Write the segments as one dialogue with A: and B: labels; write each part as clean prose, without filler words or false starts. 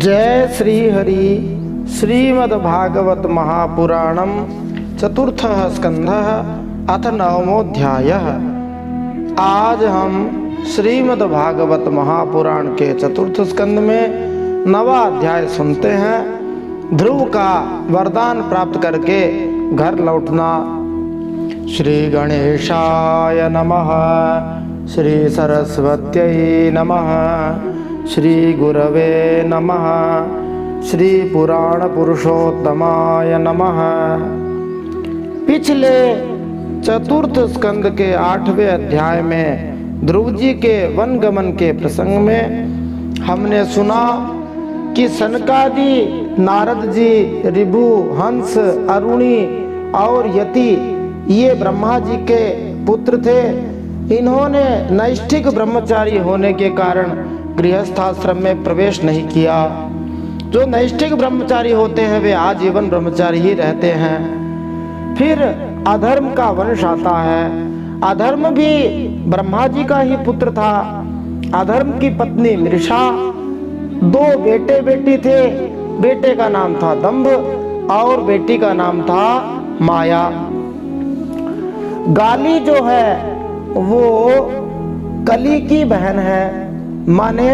A: जय श्री हरि। श्रीमद्भागवत महापुराणम चतुर्थः स्कंधः अथ नवमोऽध्यायः। आज हम श्रीमद्भागवत महापुराण के चतुर्थ स्कंद में नवा अध्याय सुनते हैं। ध्रुव का वरदान प्राप्त करके घर लौटना। श्री गणेशाय नमः। श्री सरस्वत्यै नमः। श्री गुरवे नमः। श्री पुराण पुरुषोत्तमाय नमः। पिछले चतुर्थ स्कंद के 8वें अध्याय में ध्रुव जी के वन गमन के प्रसंग में हमने सुना कि सनकादि, नारद जी, ऋभु, हंस, अरुणी और यति ये ब्रह्मा जी के पुत्र थे। इन्होंने नैष्ठिक ब्रह्मचारी होने के कारण गृहस्थाश्रम में प्रवेश नहीं किया। जो नैष्ठिक ब्रह्मचारी होते हैं वे आजीवन ब्रह्मचारी ही रहते हैं। फिर अधर्म का वंश आता है। अधर्म भी ब्रह्मा जी का ही पुत्र था। अधर्म की पत्नी मृषा, 2 बेटे बेटी थे। बेटे का नाम था दंभ और बेटी का नाम था माया। गाली जो है वो कली की बहन है, माने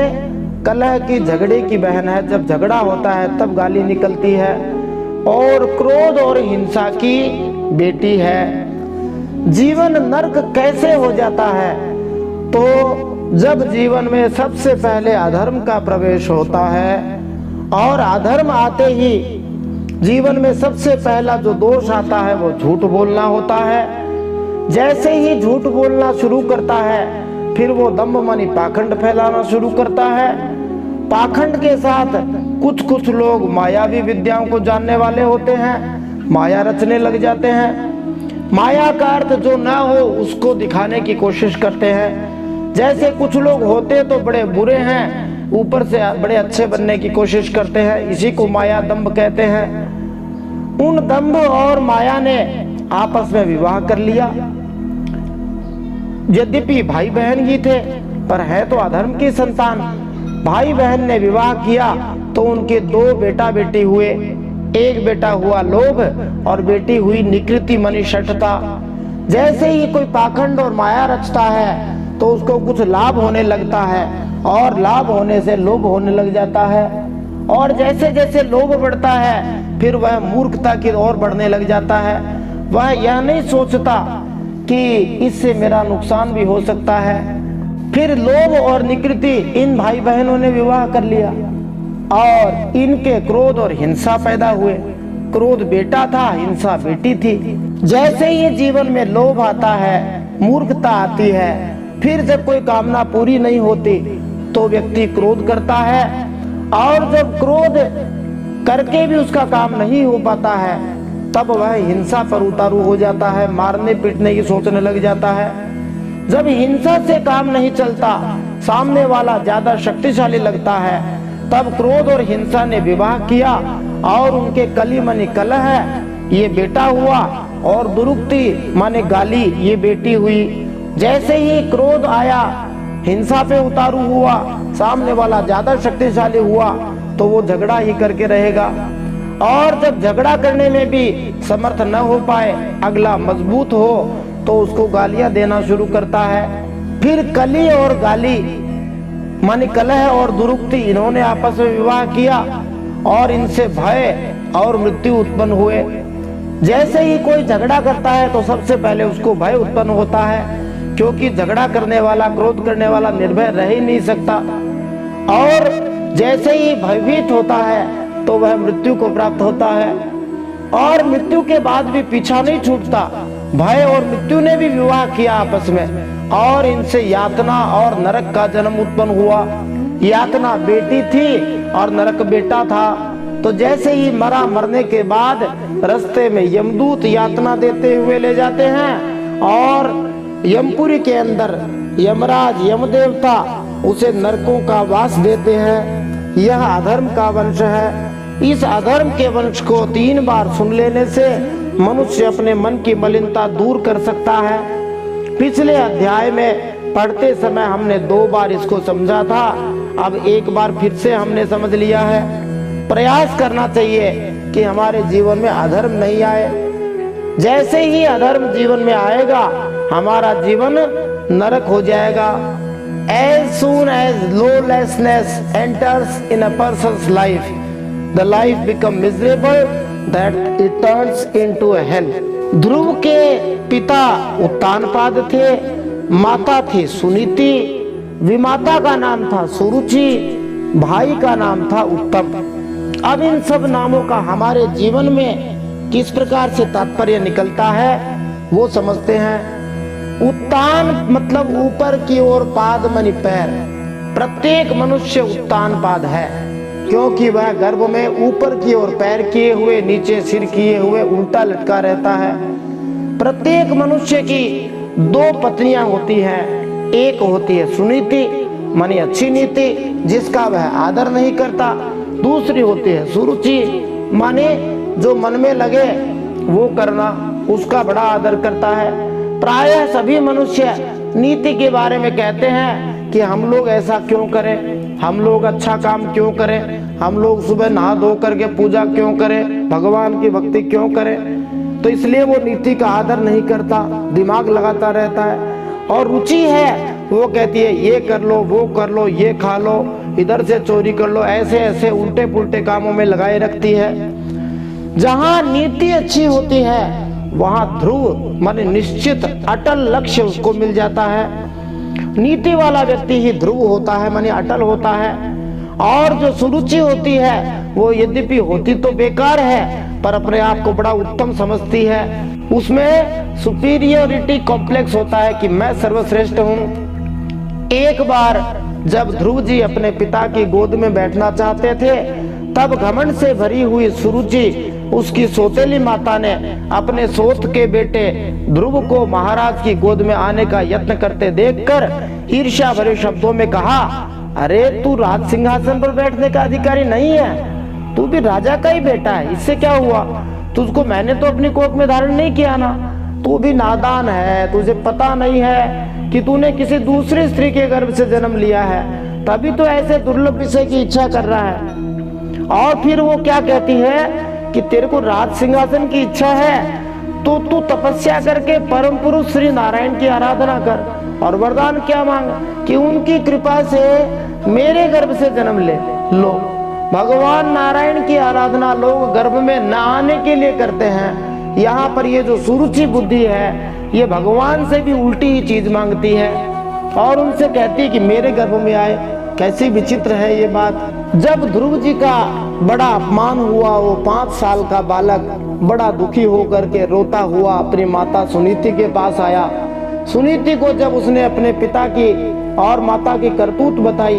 A: कलह की, झगड़े की बहन है। जब झगड़ा होता है तब गाली निकलती है। और क्रोध और हिंसा की बेटी है। जीवन नरक कैसे हो जाता है? तो जब जीवन में सबसे पहले अधर्म का प्रवेश होता है और अधर्म आते ही जीवन में सबसे पहला जो दोष आता है वो झूठ बोलना होता है। जैसे ही झूठ बोलना शुरू करता है फिर वो दंभ मानी पाखंड फैलाना शुरू करता है। पाखंड के साथ कुछ लोग मायावी विद्याओं को जानने वाले होते हैं, माया रचने लग जाते हैं। माया का अर्थ जो ना हो उसको दिखाने की कोशिश करते हैं। जैसे कुछ लोग होते तो बड़े बुरे हैं, ऊपर से बड़े अच्छे बनने की कोशिश करते हैं। इसी को माया दंभ कहते हैं। उन दंभ और माया ने आपस में विवाह कर लिया। यद्यपि भाई बहन ही थे पर है तो अधर्म की संतान। भाई बहन ने विवाह किया तो उनके 2 बेटा बेटी हुए। एक बेटा हुआ लोभ और बेटी हुई निकृति मनी शठता। जैसे ही कोई पाखंड और माया रचता है तो उसको कुछ लाभ होने लगता है और लाभ होने से लोभ होने लग जाता है। और जैसे जैसे लोभ बढ़ता है फिर वह मूर्खता की ओर बढ़ने लग जाता है। वह यह नहीं सोचता कि इससे मेरा नुकसान भी हो सकता है। फिर लोभ और निकृति इन भाई बहनों ने विवाह कर लिया और इनके क्रोध और हिंसा पैदा हुए। क्रोध बेटा था, हिंसा बेटी थी। जैसे ही जीवन में लोभ आता है, मूर्खता आती है, फिर जब कोई कामना पूरी नहीं होती तो व्यक्ति क्रोध करता है। और जब क्रोध करके भी उसका काम नहीं हो पाता है तब वह हिंसा पर उतारू हो जाता है, मारने पीटने की सोचने लग जाता है। जब हिंसा से काम नहीं चलता, सामने वाला ज्यादा शक्तिशाली लगता है, तब क्रोध और हिंसा ने विवाह किया और उनके कली माने कलह है ये बेटा हुआ और दुरुक्ति माने गाली ये बेटी हुई। जैसे ही क्रोध आया, हिंसा पे उतारू हुआ, सामने वाला ज्यादा शक्तिशाली हुआ तो वो झगड़ा ही करके रहेगा। और जब झगड़ा करने में भी समर्थ न हो पाए, अगला मजबूत हो तो उसको गालियां देना शुरू करता है। फिर कली और गाली माने कलह और दुरुक्ति इन्होंने आपस में विवाह किया और इनसे भय और मृत्यु उत्पन्न हुए। जैसे ही कोई झगड़ा करता है तो सबसे पहले उसको भय उत्पन्न होता है, क्योंकि झगड़ा करने वाला, क्रोध करने वाला निर्भय रह ही नहीं सकता। और जैसे ही भयभीत होता है तो वह मृत्यु को प्राप्त होता है। और मृत्यु के बाद भी पीछा नहीं छूटता। भय और मृत्यु ने भी विवाह किया आपस में और इनसे यातना और नरक का जन्म उत्पन्न हुआ। यातना बेटी थी और नरक बेटा था। तो जैसे ही मरने के बाद रास्ते में यमदूत यातना देते हुए ले जाते हैं और यमपुरी के अंदर यमराज, यमदेवता उसे नरकों का वास देते हैं। यह अधर्म का वंश है। इस अधर्म के वंश को 3 बार सुन लेने से मनुष्य अपने मन की मलिनता दूर कर सकता है। पिछले अध्याय में पढ़ते समय हमने 2 बार इसको समझा था अब एक बार फिर से हमने समझ लिया है। प्रयास करना चाहिए कि हमारे जीवन में अधर्म नहीं आए। जैसे ही अधर्म जीवन में आएगा हमारा जीवन नरक हो जाएगा। As soon as lawlessness enters in a person's life, the life becomes miserable that it turns into a hell. ध्रुव के पिता उत्तानपाद थे, माता थी सुनीति, विमाता का नाम था सुरुचि, भाई का नाम था उत्तम। अब इन सब नामों का हमारे जीवन में किस प्रकार से तात्पर्य निकलता है वो समझते हैं। उत्तान मतलब ऊपर की ओर, पाद मनि पैर। प्रत्येक मनुष्य उत्तान पाद है क्योंकि वह गर्भ में ऊपर की ओर पैर किए हुए, नीचे सिर किए हुए उल्टा लटका रहता है। प्रत्येक मनुष्य की दो पत्नियां होती हैं। एक होती है सुनीति मानी अच्छी नीति, जिसका वह आदर नहीं करता। दूसरी होती है सुरुचि माने जो मन में लगे वो करना, उसका बड़ा आदर करता है। प्रायः सभी मनुष्य नीति के बारे में कहते हैं कि हम लोग ऐसा क्यों करें, हम लोग अच्छा काम क्यों करें, हम लोग सुबह नहा धो करके पूजा क्यों करें, भगवान की भक्ति क्यों करें। तो इसलिए वो नीति का आदर नहीं करता, दिमाग लगाता रहता है। और रुचि है वो कहती है ये कर लो, वो कर लो, ये खा लो, इधर से चोरी कर लो, ऐसे ऐसे उल्टे पुल्टे कामों में लगाए रखती है। जहां नीति अच्छी होती है वहां ध्रुव माने निश्चित अटल लक्ष्य उसको मिल जाता है। नीति वाला व्यक्ति ही ध्रुव होता है माने अटल होता है। और जो सुरुचि होती है वो यद्यपि होती तो बेकार है पर अपने आप को बड़ा उत्तम समझती है। उसमें सुपीरियोरिटी कॉम्प्लेक्स होता है कि मैं सर्वश्रेष्ठ हूँ। एक बार जब ध्रुव जी अपने पिता की गोद में बैठना चाहते थे तब घमंड से भरी हुई सुरुचि उसकी सौतेली माता ने अपने सौत के बेटे ध्रुव को महाराज की गोद में आने का यत्न करते देखकर ईर्ष्या भरे शब्दों में कहा, अरे तू राज सिंहासन पर बैठने का अधिकारी नहीं है, तू भी राजा का ही बेटा है, इससे क्या हुआ, तुझको मैंने तो अपनी कोख में धारण नहीं किया ना, तू भी नादान है, तुझे पता नहीं है कि तूने किसी दूसरी स्त्री के गर्भ से जन्म लिया है, तभी तो ऐसे दुर्लभ विषय की इच्छा कर रहा है। और फिर वो क्या कहती है कि तेरे को राज सिंहासन की इच्छा है तो तू तपस्या करके परम पुरुष श्री नारायण की आराधना कर और वरदान क्या मांग कि उनकी कृपा से मेरे गर्भ से जन्म ले लो। भगवान नारायण की आराधना लोग गर्भ में न आने के लिए करते हैं। यहाँ पर ये जो सुरुचि बुद्धि है ये भगवान से भी उल्टी ही चीज मांगती है और उनसे कहती है कि मेरे गर्भ में आए। कैसी विचित्र है ये बात। जब ध्रुव जी का बड़ा अपमान हुआ, वो 5 साल का बालक बड़ा दुखी होकर के रोता हुआ अपनी माता सुनीति के पास आया। सुनीति को जब उसने अपने पिता की और माता की करतूत बताई,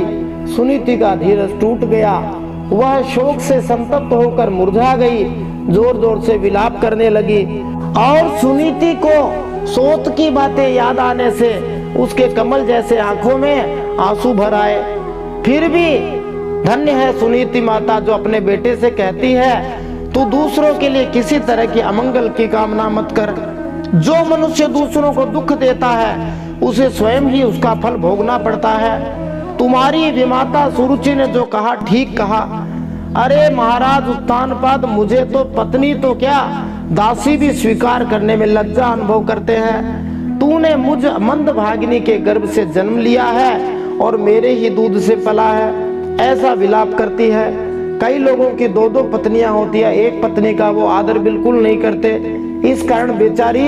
A: सुनीति का धीरज टूट गया। वह शोक से संतप्त होकर मुरझा गई, जोर जोर से विलाप करने लगी। और सुनीति को सोत की बातें याद आने से उसके कमल जैसे आंखों में आंसू भर आए। फिर भी धन्य है सुनीति माता जो अपने बेटे से कहती है तू दूसरों के लिए किसी तरह की अमंगल की कामना मत कर। जो मनुष्य दूसरों को दुख देता है उसे स्वयं ही उसका फल भोगना पड़ता है। तुम्हारी विमाता सुरुचि ने जो कहा ठीक कहा। अरे महाराज उत्तानपाद, मुझे तो पत्नी तो क्या दासी भी स्वीकार करने में लज्जा अनुभव करते हैं। तूने मुझ मंद भागिनी के गर्भ से जन्म लिया है और मेरे ही दूध से पला है, ऐसा विलाप करती है। कई लोगों की 2-2 पत्नियां होती है, एक पत्नी का वो आदर बिल्कुल नहीं करते। इस कारण बेचारी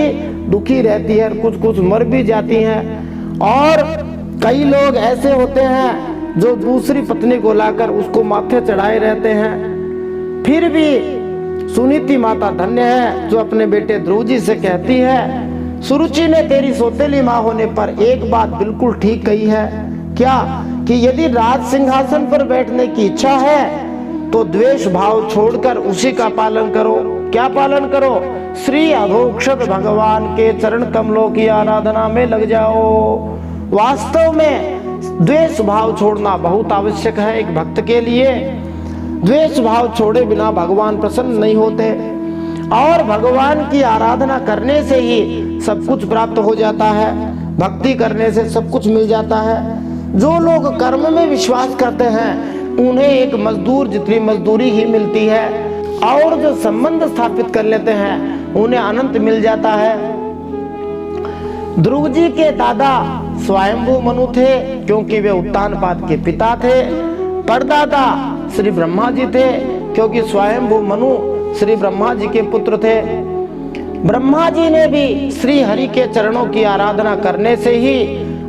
A: दुखी रहती है, कुछ कुछ मर भी जाती हैं। और कई लोग ऐसे होते हैं जो दूसरी पत्नी को लाकर उसको माथे चढ़ाए रहते हैं। फिर भी सुनीति माता धन्य है जो अपने बेटे ध्रुव जी से कहती है, सुरुचि ने तेरी सौतेली माँ होने पर एक बात बिल्कुल ठीक कही है। क्या कि यदि राज सिंहासन पर बैठने की इच्छा है तो द्वेष भाव छोड़कर उसी का पालन करो। क्या पालन करो? श्री अधोक्षज भगवान के चरण कमलों की आराधना में लग जाओ। वास्तव में द्वेष भाव छोड़ना बहुत आवश्यक है एक भक्त के लिए। द्वेष भाव छोड़े बिना भगवान प्रसन्न नहीं होते और भगवान की आराधना करने से ही सब कुछ प्राप्त हो जाता है। भक्ति करने से सब कुछ मिल जाता है। जो लोग कर्म में विश्वास करते हैं उन्हें एक मजदूर जितनी मजदूरी ही मिलती है, और जो संबंध स्थापित कर लेते हैं उन्हें अनंत मिल जाता है। ध्रुव जी के दादा स्वयंभू मनु थे, क्योंकि वे उत्तानपाद के पिता थे। परदादा श्री ब्रह्मा जी थे, क्योंकि स्वयंभू मनु श्री ब्रह्मा जी के पुत्र थे। ब्रह्मा जी ने भी श्री हरि के चरणों की आराधना करने से ही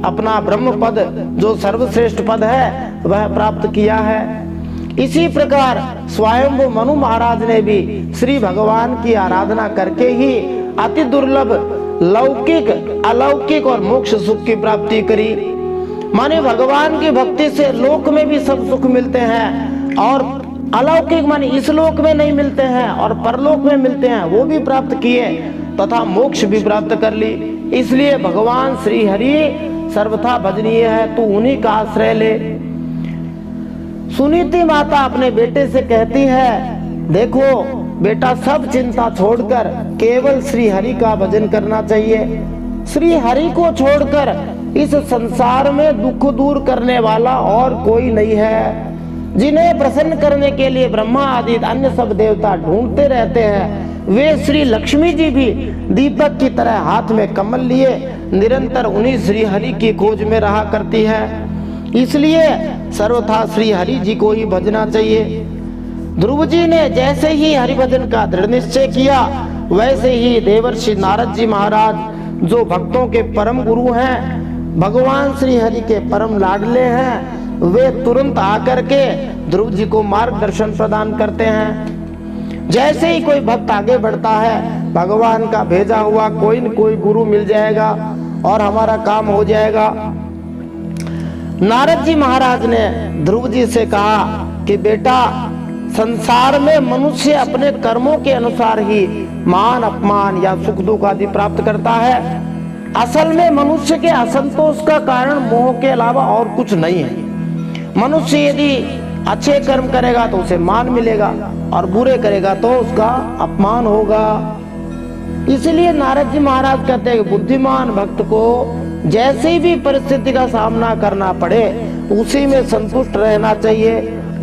A: अपना ब्रह्म पद, जो सर्वश्रेष्ठ पद है, वह प्राप्त किया है। इसी प्रकार स्वयंभू मनु महाराज ने भी श्री भगवान की आराधना करके ही अति दुर्लभ लौकिक, अलौकिक और मोक्ष सुख की प्राप्ति करी। माने भगवान की भक्ति से लोक में भी सब सुख मिलते हैं, और अलौकिक माने इस लोक में नहीं मिलते हैं और परलोक में मिलते हैं, वो भी प्राप्त किए तथा मोक्ष भी प्राप्त कर ली। इसलिए भगवान श्री हरि सर्वथा भजनीय है, तू उन्हीं का आश्रय ले। सुनीति माता अपने बेटे से कहती है, देखो बेटा, सब चिंता छोड़कर केवल श्री हरि का भजन करना चाहिए। श्री हरि को छोड़कर इस संसार में दुख दूर करने वाला और कोई नहीं है। जिन्हें प्रसन्न करने के लिए ब्रह्मा आदि अन्य सब देवता ढूंढते रहते हैं, वे श्री लक्ष्मी जी भी दीपक की तरह हाथ में कमल लिए निरंतर उन्हीं श्री हरि की खोज में रहा करती है। इसलिए सर्वथा श्री हरि जी को ही भजना चाहिए। ध्रुव जी ने जैसे ही हरि भजन का दृढ़ निश्चय किया, वैसे ही देवर्षि नारद जी महाराज, जो भक्तों के परम गुरु हैं, भगवान श्री हरि के परम लाडले हैं, वे तुरंत आकर के ध्रुव जी को मार्गदर्शन प्रदान करते हैं। जैसे ही कोई भक्त आगे बढ़ता है, भगवान का भेजा हुआ कोई न कोई गुरु मिल जाएगा और हमारा काम हो जाएगा। नारद जी महाराज ने ध्रुव जी से कहा कि बेटा, संसार में मनुष्य अपने कर्मों के अनुसार ही मान अपमान या सुख दुख आदि प्राप्त करता है। असल में मनुष्य के असंतोष का कारण मोह के अलावा और कुछ नहीं है। मनुष्य यदि अच्छे कर्म करेगा तो उसे मान मिलेगा, और बुरे करेगा तो उसका अपमान होगा। इसलिए नारद जी महाराज कहते हैं कि बुद्धिमान भक्त को जैसी भी परिस्थिति का सामना करना पड़े, उसी में संतुष्ट रहना चाहिए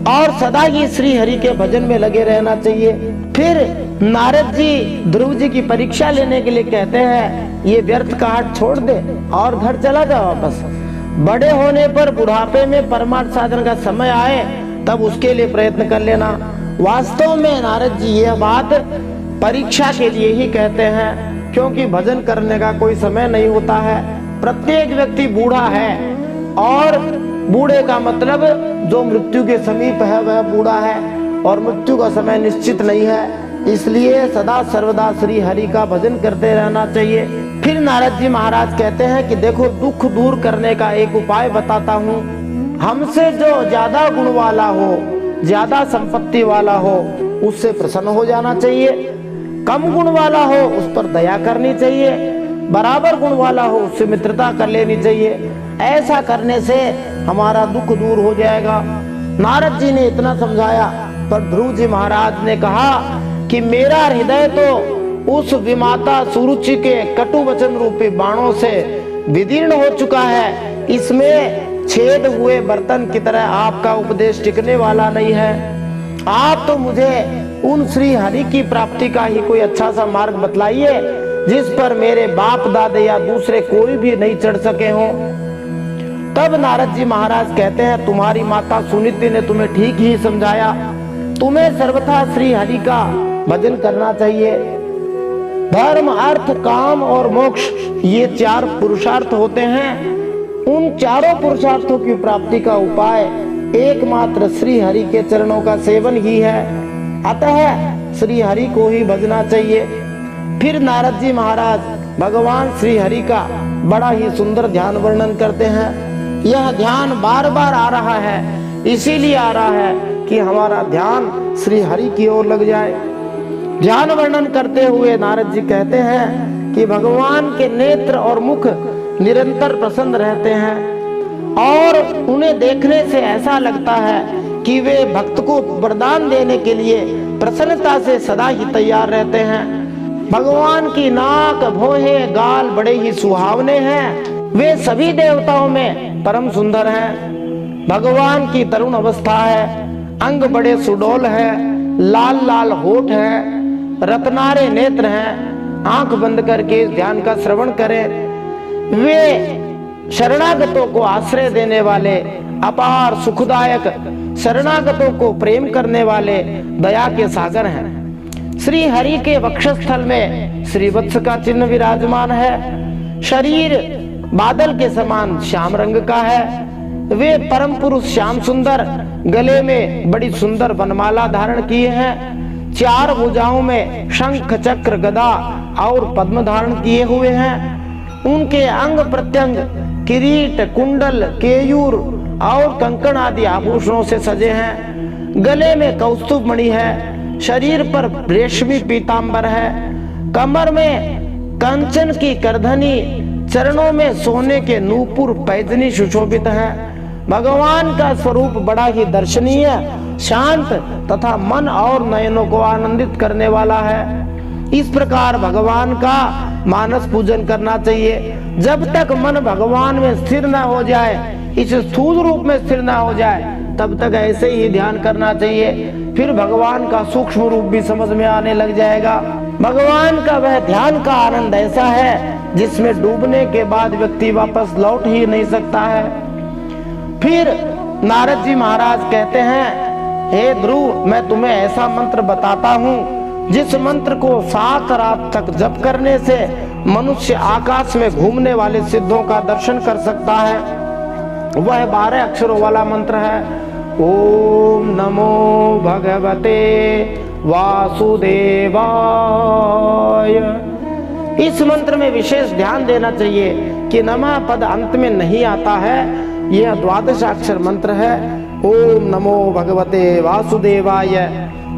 A: और सदा ही श्री हरि के भजन में लगे रहना चाहिए। फिर नारद जी ध्रुव जी की परीक्षा लेने के लिए कहते हैं, ये व्यर्थ का हाथ छोड़ दे और घर चला जा वापस। बड़े होने पर बुढ़ापे में परमार्थ साधन का समय आए, तब उसके लिए प्रयत्न कर लेना। वास्तव में नारद जी यह बात परीक्षा के लिए ही कहते हैं, क्योंकि भजन करने का कोई समय नहीं होता है। प्रत्येक व्यक्ति बूढ़ा है, और बूढ़े का मतलब जो मृत्यु के समीप है वह बूढ़ा है, और मृत्यु का समय निश्चित नहीं है। इसलिए सदा सर्वदा श्री हरि का भजन करते रहना चाहिए। फिर नारद जी महाराज कहते हैं कि देखो, दुख दूर करने का एक उपाय बताता हूँ। हमसे जो ज्यादा गुण वाला हो, ज्यादा संपत्ति वाला हो, उससे प्रसन्न हो जाना चाहिए। कम गुण वाला हो, उस पर दया करनी चाहिए। बराबर गुण वाला हो, उससे मित्रता कर लेनी चाहिए। ऐसा करने से हमारा दुख दूर हो जाएगा। नारद जी ने इतना समझाया, पर ध्रुव जी महाराज ने कहा कि मेरा हृदय तो उस विमाता सुरुचि के कटु वचन रूपी बाणों से विदीर्ण हो चुका है। इसमें छेद हुए बर्तन की तरह आपका उपदेश टिकने वाला नहीं है। आप तो मुझे उन श्री हरि की प्राप्ति का ही कोई अच्छा सा मार्ग बतलाइए, जिस पर मेरे बाप दादे या दूसरे कोई भी नहीं चढ़ सके हों। तब नारद जी महाराज कहते हैं, तुम्हारी माता सुनीति ने तुम्हें ठीक ही समझाया। तुम्हें सर्वथा श्री हरि का भजन करना चाहिए। धर्म, अर्थ, काम और मोक्ष, ये 4 पुरुषार्थ होते हैं। उन चारों पुरुषार्थों की प्राप्ति का उपाय एकमात्र श्री हरि के चरणों का सेवन ही है। अतः श्री हरि को ही भजना चाहिए। फिर नारद जी महाराज भगवान श्री हरि का बड़ा ही सुंदर ध्यान वर्णन करते हैं। यह ध्यान बार बार आ रहा है, इसीलिए आ रहा है कि हमारा ध्यान श्री हरि की ओर लग जाए। ध्यान वर्णन करते हुए नारद जी कहते हैं कि भगवान के नेत्र और मुख निरंतर प्रसन्न रहते हैं, और उन्हें देखने से ऐसा लगता है कि वे भक्त को वरदान देने के लिए प्रसन्नता से सदा ही तैयार रहते हैं। भगवान की नाक, भौहें, गाल बड़े ही सुहावने हैं। वे सभी देवताओं में परम सुंदर हैं। भगवान की तरुण अवस्था है, अंग बड़े सुडौल है, लाल लाल होठ है, रत्नारे नेत्र हैं। आंख बंद करके इस ध्यान का श्रवण करें। वे शरणागतों को आश्रय देने वाले, अपार सुखदायक, शरणागतों को प्रेम करने वाले दया के सागर हैं। श्री हरि के वक्षस्थल में श्री वत्स का चिन्ह विराजमान है। शरीर बादल के समान श्याम रंग का है। वे परम पुरुष श्याम सुंदर, गले में बड़ी सुंदर वनमाला धारण किए हैं। चार भुजाओं में शंख चक्र गदा और पद्म धारण किए हुए हैं। उनके अंग प्रत्यंग किरीट, कुंडल, केयूर और कंकण आदि आभूषणों से सजे हैं। गले में कौस्तुभ मणि है। शरीर पर रेशमी पीतांबर है। कमर में कंचन की करधनी, चरणों में सोने के नूपुर पैजनी सुशोभित है। भगवान का स्वरूप बड़ा ही दर्शनीय, शांत तथा मन और नयनों को आनंदित करने वाला है। इस प्रकार भगवान का मानस पूजन करना चाहिए। जब तक मन भगवान में स्थिर न हो जाए, इस स्थूल रूप में स्थिर न हो जाए, तब तक ऐसे ही ध्यान करना चाहिए। फिर भगवान का सूक्ष्म रूप भी समझ में आने लग जाएगा। भगवान का वह ध्यान का आनंद ऐसा है जिसमें डूबने के बाद व्यक्ति वापस लौट ही नहीं सकता है। फिर नारद जी महाराज कहते हैं, हे ध्रुव, मैं तुम्हें ऐसा मंत्र बताता हूँ जिस मंत्र को 7 रात तक जप करने से मनुष्य आकाश में घूमने वाले सिद्धों का दर्शन कर सकता है। वह 12 अक्षरों वाला मंत्र है, ओम नमो भगवते वासुदेवाय। इस मंत्र में विशेष ध्यान देना चाहिए कि नमः पद अंत में नहीं आता है। यह 12 अक्षर मंत्र है, ओम नमो भगवते वासुदेवाय।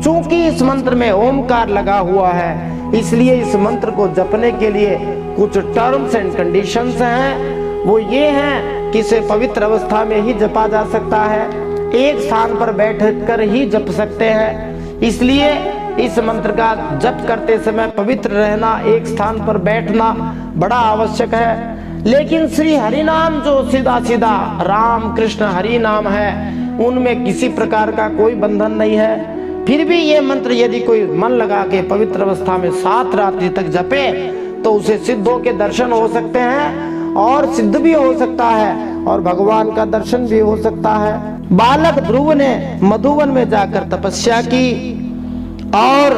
A: चूंकि इस मंत्र में ओमकार लगा हुआ है, इसलिए इस मंत्र को जपने के लिए कुछ टर्म्स एंड कंडीशंस हैं। वो ये हैं कि इसे पवित्र अवस्था में ही जपा जा सकता है, एक स्थान पर बैठकर ही जप सकते हैं। इसलिए इस मंत्र का जप करते समय पवित्र रहना, एक स्थान पर बैठना बड़ा आवश्यक है। लेकिन श्री हरि नाम जो सीधा सीधा राम कृष्ण हरि नाम है, उनमें किसी प्रकार का कोई बंधन नहीं है। फिर भी ये मंत्र यदि कोई मन लगा के पवित्र अवस्था में 7 रात्रि तक जपे तो उसे सिद्धों के दर्शन हो सकते हैं और सिद्ध भी हो सकता है और भगवान का दर्शन भी हो सकता है। बालक ध्रुव ने मधुवन में जाकर तपस्या की और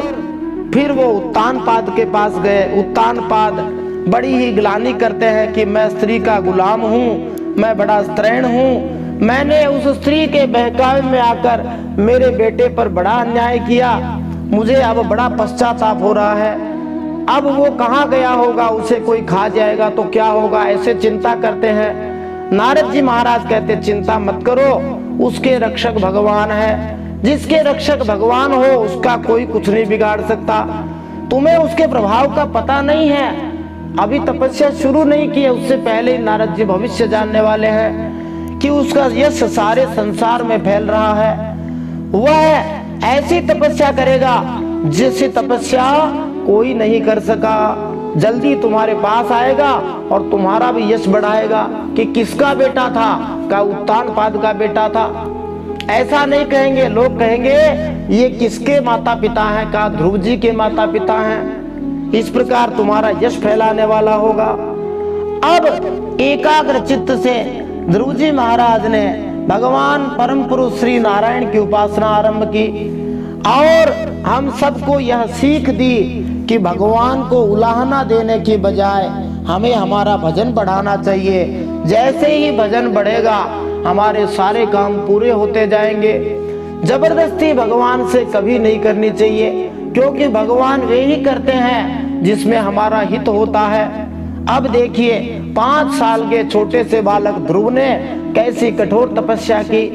A: फिर वो उत्तानपाद के पास गए। उत्तानपाद बड़ी ही ग्लानि करते हैं कि मैं स्त्री का गुलाम हूँ, मैं बड़ा स्त्रैण हूँ, मैंने उस स्त्री के बहकावे में आकर मेरे बेटे पर बड़ा अन्याय किया, मुझे अब बड़ा पश्चाताप हो रहा है। अब वो कहाँ गया होगा, उसे कोई खा जाएगा तो क्या होगा, ऐसे चिंता करते हैं। नारद जी महाराज कहते, चिंता मत करो, उसके रक्षक भगवान है। जिसके रक्षक भगवान हो उसका कोई कुछ नहीं बिगाड़ सकता। तुम्हें उसके प्रभाव का पता नहीं है, अभी तपस्या शुरू नहीं की है, उससे पहले ही नारद जी भविष्य जानने वाले हैं कि उसका यश सारे संसार में फैल रहा है। वह ऐसी तपस्या करेगा जैसी तपस्या कोई नहीं कर सका। जल्दी तुम्हारे पास आएगा और तुम्हारा भी यश बढ़ाएगा कि किसका बेटा था, का उत्तानपाद का बेटा था। ऐसा नहीं कहेंगे, लोग कहेंगे ये किसके माता पिता हैं, का ध्रुव जी के माता पिता हैं। इस प्रकार तुम्हारा यश फैलाने वाला होगा। अब एकाग्र चित्त से ध्रुव जी महाराज ने भगवान परम पुरुष श्री नारायण की उपासना आरंभ की और हम सबको यह सीख दी कि भगवान को उलाहना देने की बजाय हमें हमारा भजन बढ़ाना चाहिए। जैसे ही भजन बढ़ेगा हमारे सारे काम पूरे होते जाएंगे। जबरदस्ती भगवान से कभी नहीं करनी चाहिए, क्योंकि भगवान वे ही करते हैं जिसमें हमारा हित होता है। अब देखिए 5 साल के छोटे से बालक ध्रुव ने कैसी कठोर तपस्या की।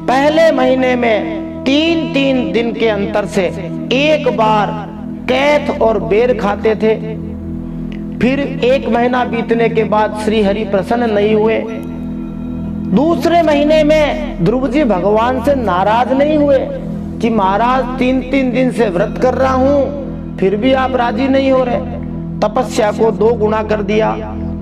A: पहले महीने में 3-3 दिन के अंतर से एक बार कैथ और बेर खाते थे। फिर 1 महीना बीतने के बाद श्री हरि प्रसन्न नहीं हुए। दूसरे महीने में ध्रुव जी भगवान से नाराज नहीं हुए कि महाराज 3-3 दिन से व्रत कर रहा हूं, फिर भी आप राजी नहीं हो रहे। तपस्या को 2 गुना कर दिया।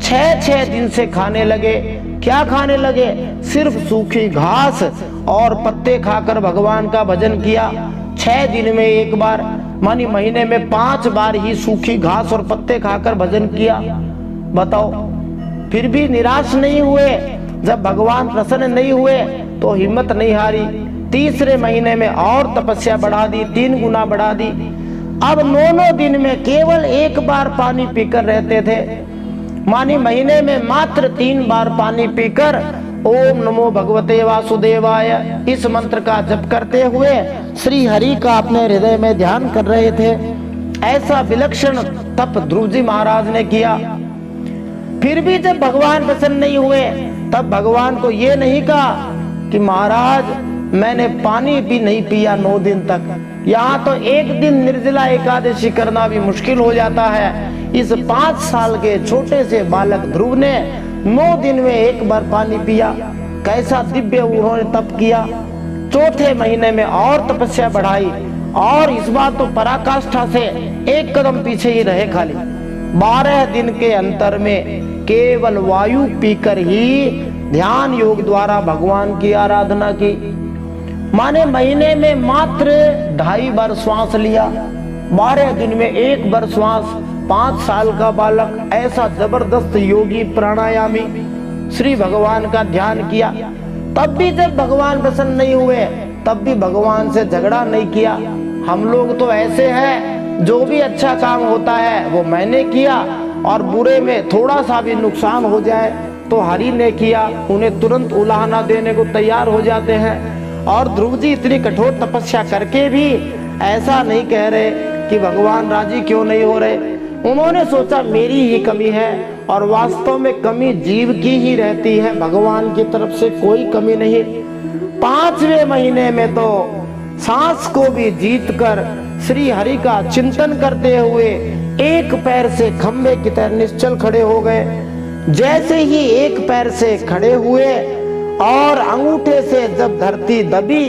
A: 6 दिन से खाने लगे। क्या खाने लगे? सिर्फ सूखी घास और पत्ते खाकर भगवान का भजन किया। 6 दिन में एक बार, मानी महीने में 5 बार ही सूखी घास और पत्ते खाकर भजन किया। बताओ, फिर भी निराश नहीं हुए। जब भगवान प्रसन्न नहीं हुए तो हिम्मत नहीं हारी। तीसरे महीने में और तपस्या बढ़ा दी, 3 गुना बढ़ा दी। अब 9 दिन में केवल 1 बार पानी पीकर रहते थे। मानी महीने में मात्र 3 बार पानी पीकर ओम नमो भगवते वासुदेवाय इस मंत्र का जप करते हुए श्री हरि का अपने हृदय में ध्यान कर रहे थे। ऐसा विलक्षण तप ध्रुव जी महाराज ने किया। फिर भी जब भगवान प्रसन्न नहीं हुए तब भगवान को ये नहीं कहा कि महाराज मैंने पानी भी नहीं पिया 9 दिन तक। यहाँ तो एक दिन निर्जला एकादशी करना भी मुश्किल हो जाता है। इस 5 साल के छोटे से बालक ध्रुव ने 9 दिन में 1 बार पानी पिया। कैसा दिव्य उन्होंने तप किया। चौथे महीने में और तपस्या बढ़ाई और इस बार तो पराकाष्ठा से 1 कदम पीछे ही रहे। खाली 12 दिन के अंतर में केवल वायु पीकर ही ध्यान योग द्वारा भगवान की आराधना की। माने महीने में मात्र 2.5 बार श्वास लिया, 12 दिन में 1 बार श्वास। 5 साल का बालक ऐसा जबरदस्त योगी प्राणायामी श्री भगवान का ध्यान किया। तब भी जब भगवान प्रसन्न नहीं हुए तब भी भगवान से झगड़ा नहीं किया। हम लोग तो ऐसे हैं, जो भी अच्छा काम होता है वो मैंने किया और बुरे में थोड़ा सा भी नुकसान हो जाए तो हरि ने किया, उन्हें तुरंत उलाहना देने को तैयार हो जाते हैं। और ध्रुव जी इतनी कठोर तपस्या करके भी ऐसा नहीं कह रहे कि भगवान राजी क्यों नहीं हो रहे। उन्होंने सोचा मेरी ही कमी है और वास्तव में कमी जीव की ही रहती है, भगवान की तरफ से कोई कमी नहीं। 5वें महीने में तो सांस को भी जीतकर श्री हरि का चिंतन करते हुए एक पैर से खंबे की तरह निश्चल खड़े हो गए। जैसे ही एक पैर से खड़े हुए और अंगूठे से जब धरती दबी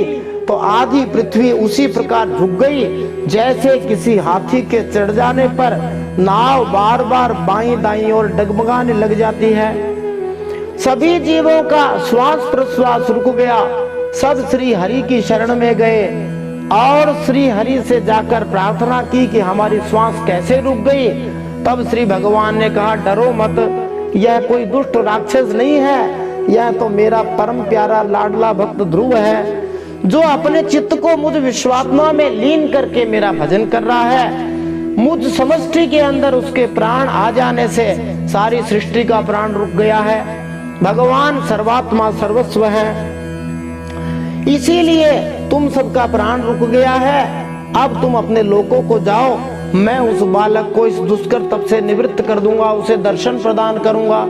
A: तो आधी पृथ्वी उसी प्रकार झुक गई जैसे किसी हाथी के चढ़ जाने पर नाव बार बार बाईं दाईं और डगमगाने लग जाती है। सभी जीवों का श्वास प्रश्वास रुक गया। सब श्री हरि की शरण में गए और श्री हरि से जाकर प्रार्थना की कि हमारी श्वास कैसे रुक गई। तब श्री भगवान ने कहा डरो मत, यह कोई दुष्ट राक्षस नहीं है, यह तो मेरा परम प्यारा लाडला भक्त ध्रुव है जो अपने चित्त को मुझ विश्वात्मा में लीन करके मेरा भजन कर रहा है। मुझ समष्टि के अंदर उसके प्राण आ जाने से सारी सृष्टि का प्राण रुक गया है। भगवान सर्वात्मा सर्वस्व है, इसीलिए तुम सबका प्राण रुक गया है। अब तुम अपने लोकों को जाओ, मैं उस बालक को इस दुष्कर तप से निवृत्त कर दूंगा, उसे दर्शन प्रदान करूंगा।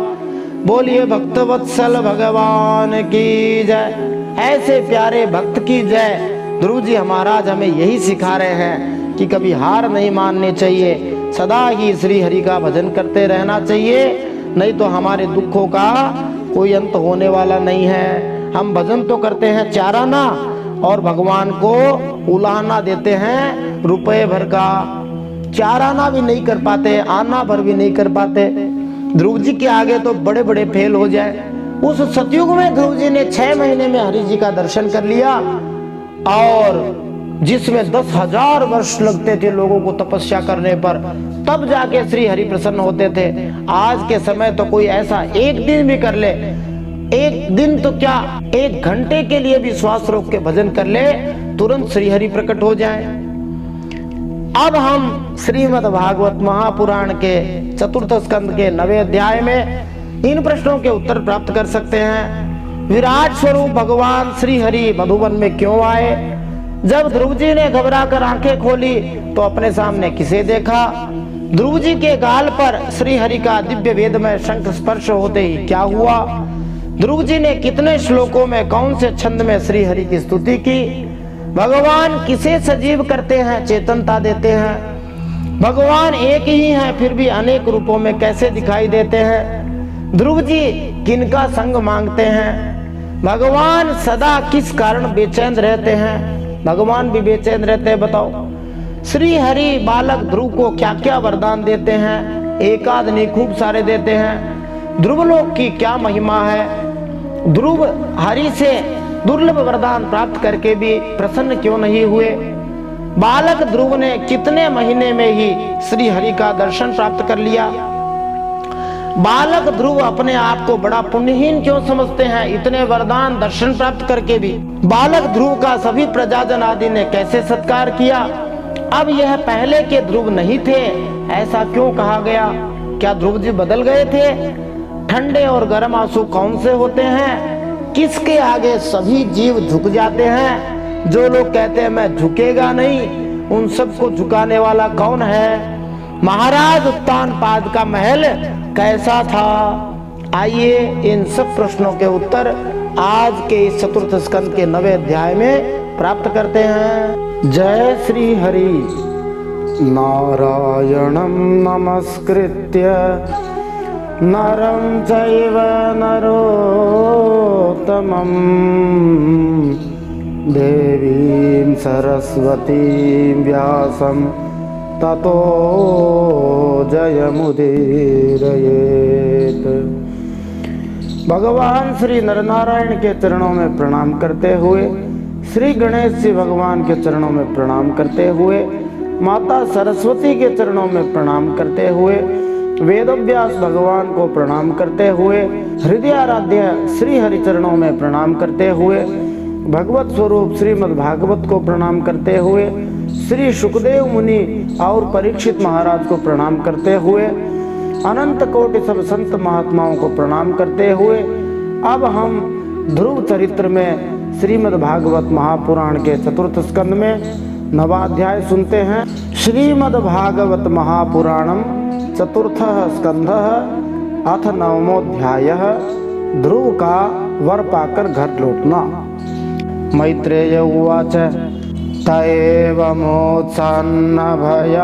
A: बोलिए भक्तवत्सल भगवान की जय। ऐसे प्यारे भक्त की जय। ध्रुव जी महाराज हमें यही सिखा रहे हैं कि कभी हार नहीं माननी चाहिए, सदा ही श्री हरि का भजन करते रहना चाहिए, नहीं तो हमारे दुखों का कोई अंत होने वाला नहीं है। हम भजन तो करते हैं चाराना और भगवान को उलाहना देते हैं रुपए भर का। चाराना भी नहीं कर पाते, आना भर भी नहीं कर पाते। ध्रुव जी के आगे तो बड़े बड़े फेल हो जाए। उस सतयुग में ध्रुव जी ने 6 महीने में हरि जी का दर्शन कर लिया और जिसमें 10,000 वर्ष लगते थे लोगों को तपस्या करने पर, तब जाके श्री हरि प्रसन्न होते थे। आज के समय तो कोई ऐसा एक दिन भी कर ले, एक दिन तो क्या 1 घंटे के लिए भी श्वास रोक के भजन कर ले, तुरंत श्री हरि प्रकट हो जाए। अब हम श्रीमद् भागवत महापुराण के 4th स्कंद के 9वें अध्याय में इन प्रश्नों के उत्तर प्राप्त कर सकते हैं। विराट स्वरूप भगवान श्री हरि मधुबन में क्यों आए? जब ध्रुव जी ने घबराकर आंखें खोली तो अपने सामने किसे देखा? ध्रुव जी के गाल पर श्री हरि का दिव्य वेदमय शंख स्पर्श होते ही क्या हुआ? ध्रुव जी ने कितने श्लोकों में कौन से छंद में श्री हरि की स्तुति की? भगवान किसे सजीव करते हैं, चेतनता देते हैं? भगवान एक ही हैं फिर भी अनेक रूपों में कैसे दिखाई देते हैं? ध्रुव जी किनका संग मांगते हैं? भगवान सदा किस कारण बेचैन रहते हैं? भगवान भी बेचैन रहते हैं, बताओ। श्री हरि बालक ध्रुव को क्या क्या वरदान देते हैं? एक आध नहीं खूब सारे देते हैं। ध्रुवलोक की क्या महिमा है। ध्रुव हरि से दुर्लभ वरदान प्राप्त करके भी प्रसन्न क्यों नहीं हुए। बालक ध्रुव ने कितने महीने में ही श्री हरि का दर्शन प्राप्त कर लिया। बालक ध्रुव अपने आप को बड़ा पुण्यहीन क्यों समझते हैं, इतने वरदान दर्शन प्राप्त करके भी। बालक ध्रुव का सभी प्रजाजन आदि ने कैसे सत्कार किया। अब यह पहले के ध्रुव नहीं थे, ऐसा क्यों कहा गया। क्या ध्रुव जी बदल गए थे। ठंडे और गर्म आंसू कौन से होते हैं, किसके आगे सभी जीव झुक जाते हैं। जो लोग कहते हैं मैं झुकेगा नहीं, उन सबको झुकाने वाला कौन है। महाराज उत्तानपाद का महल कैसा था। आइए इन सब प्रश्नों के उत्तर आज के इस चतुर्थ स्कंद के 9वें अध्याय में प्राप्त करते हैं। जय श्री हरि। नारायणं नमस्कृत्य नरं चैव नरोत्तमं देवीं सरस्वतीं व्यासं ततो जयमुदीरयेत्। भगवान श्री नरनारायण के चरणों में प्रणाम करते हुए, श्री गणेश जी भगवान के चरणों में प्रणाम करते हुए, माता सरस्वती के चरणों में प्रणाम करते हुए, वेदव्यास भगवान को प्रणाम करते हुए, हृदयाराध्य श्री हरि चरणों में प्रणाम करते हुए, भगवत स्वरूप श्रीमद् भागवत को प्रणाम करते हुए, श्री सुखदेव मुनि और परीक्षित महाराज को प्रणाम करते हुए, अनंत कोटि सब संत महात्माओं को प्रणाम करते हुए, अब हम ध्रुव चरित्र में श्रीमद् भागवत महापुराण के चतुर्थ स्कंद में 9वां अध्याय सुनते हैं। श्रीमद् भागवत महापुराणम चतुर्थ स्कंध अथ 9मोऽध्यायः। ध्रुव का वर पाकर घर लौटना। मैत्रेय उवाच तएव मोत्सन्न भयाउरुक्रमे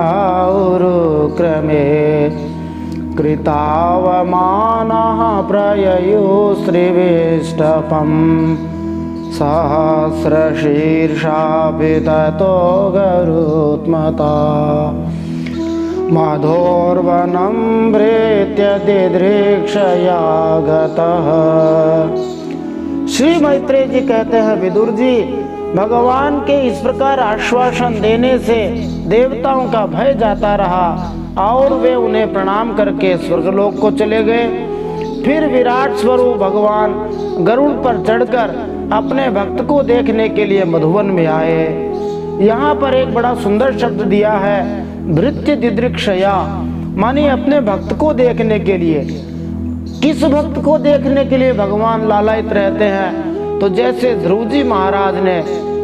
A: कृतावमानः प्रययो श्रीविष्टपम् सहस्रशीर्षापि ततो गरुत्मता मधोर्वनं भृत्य दिदृक्षया गतः। श्री मैत्रेय जी कहते हैं, विदुर जी, भगवान के इस प्रकार आश्वासन देने से देवताओं का भय जाता रहा और वे उन्हें प्रणाम करके स्वर्गलोक को चले गए। फिर विराट स्वरूप भगवान गरुड़ पर चढ़कर अपने भक्त को देखने के लिए मधुवन में आए। यहाँ पर एक बड़ा सुंदर शब्द दिया है, भृत्य दिदृक्षया, माने अपने भक्त को देखने के लिए। किस भक्त को देखने के लिए भगवान लालायित रहते हैं। तो जैसे ध्रुव जी महाराज ने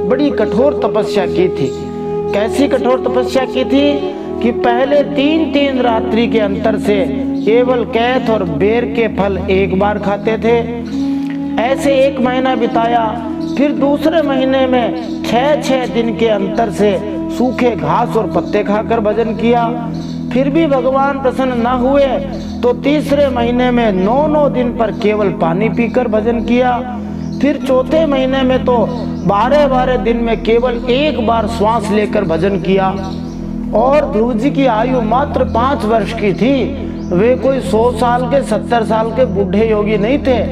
A: बड़ी कठोर तपस्या की थी। कैसी कठोर तपस्या की थी कि पहले 3-3 रात्रि के अंतर से केवल कैथ और बेर के फल एक बार खाते थे। ऐसे 1 महीना बिताया। फिर दूसरे महीने में 6-6 दिन के अंतर से सूखे घास और पत्ते खाकर भजन किया। फिर भी भगवान प्रसन्न न हुए तो तीसरे महीने में 9-9 दिन पर केवल पानी पीकर भजन किया। फिर चौथे महीने में तो 12-12 दिन में केवल एक बार श्वास लेकर भजन किया। और ध्रुव जी की आयु मात्र 5 वर्ष की थी। वे कोई 100 साल के 70 साल के बूढ़े योगी नहीं थे,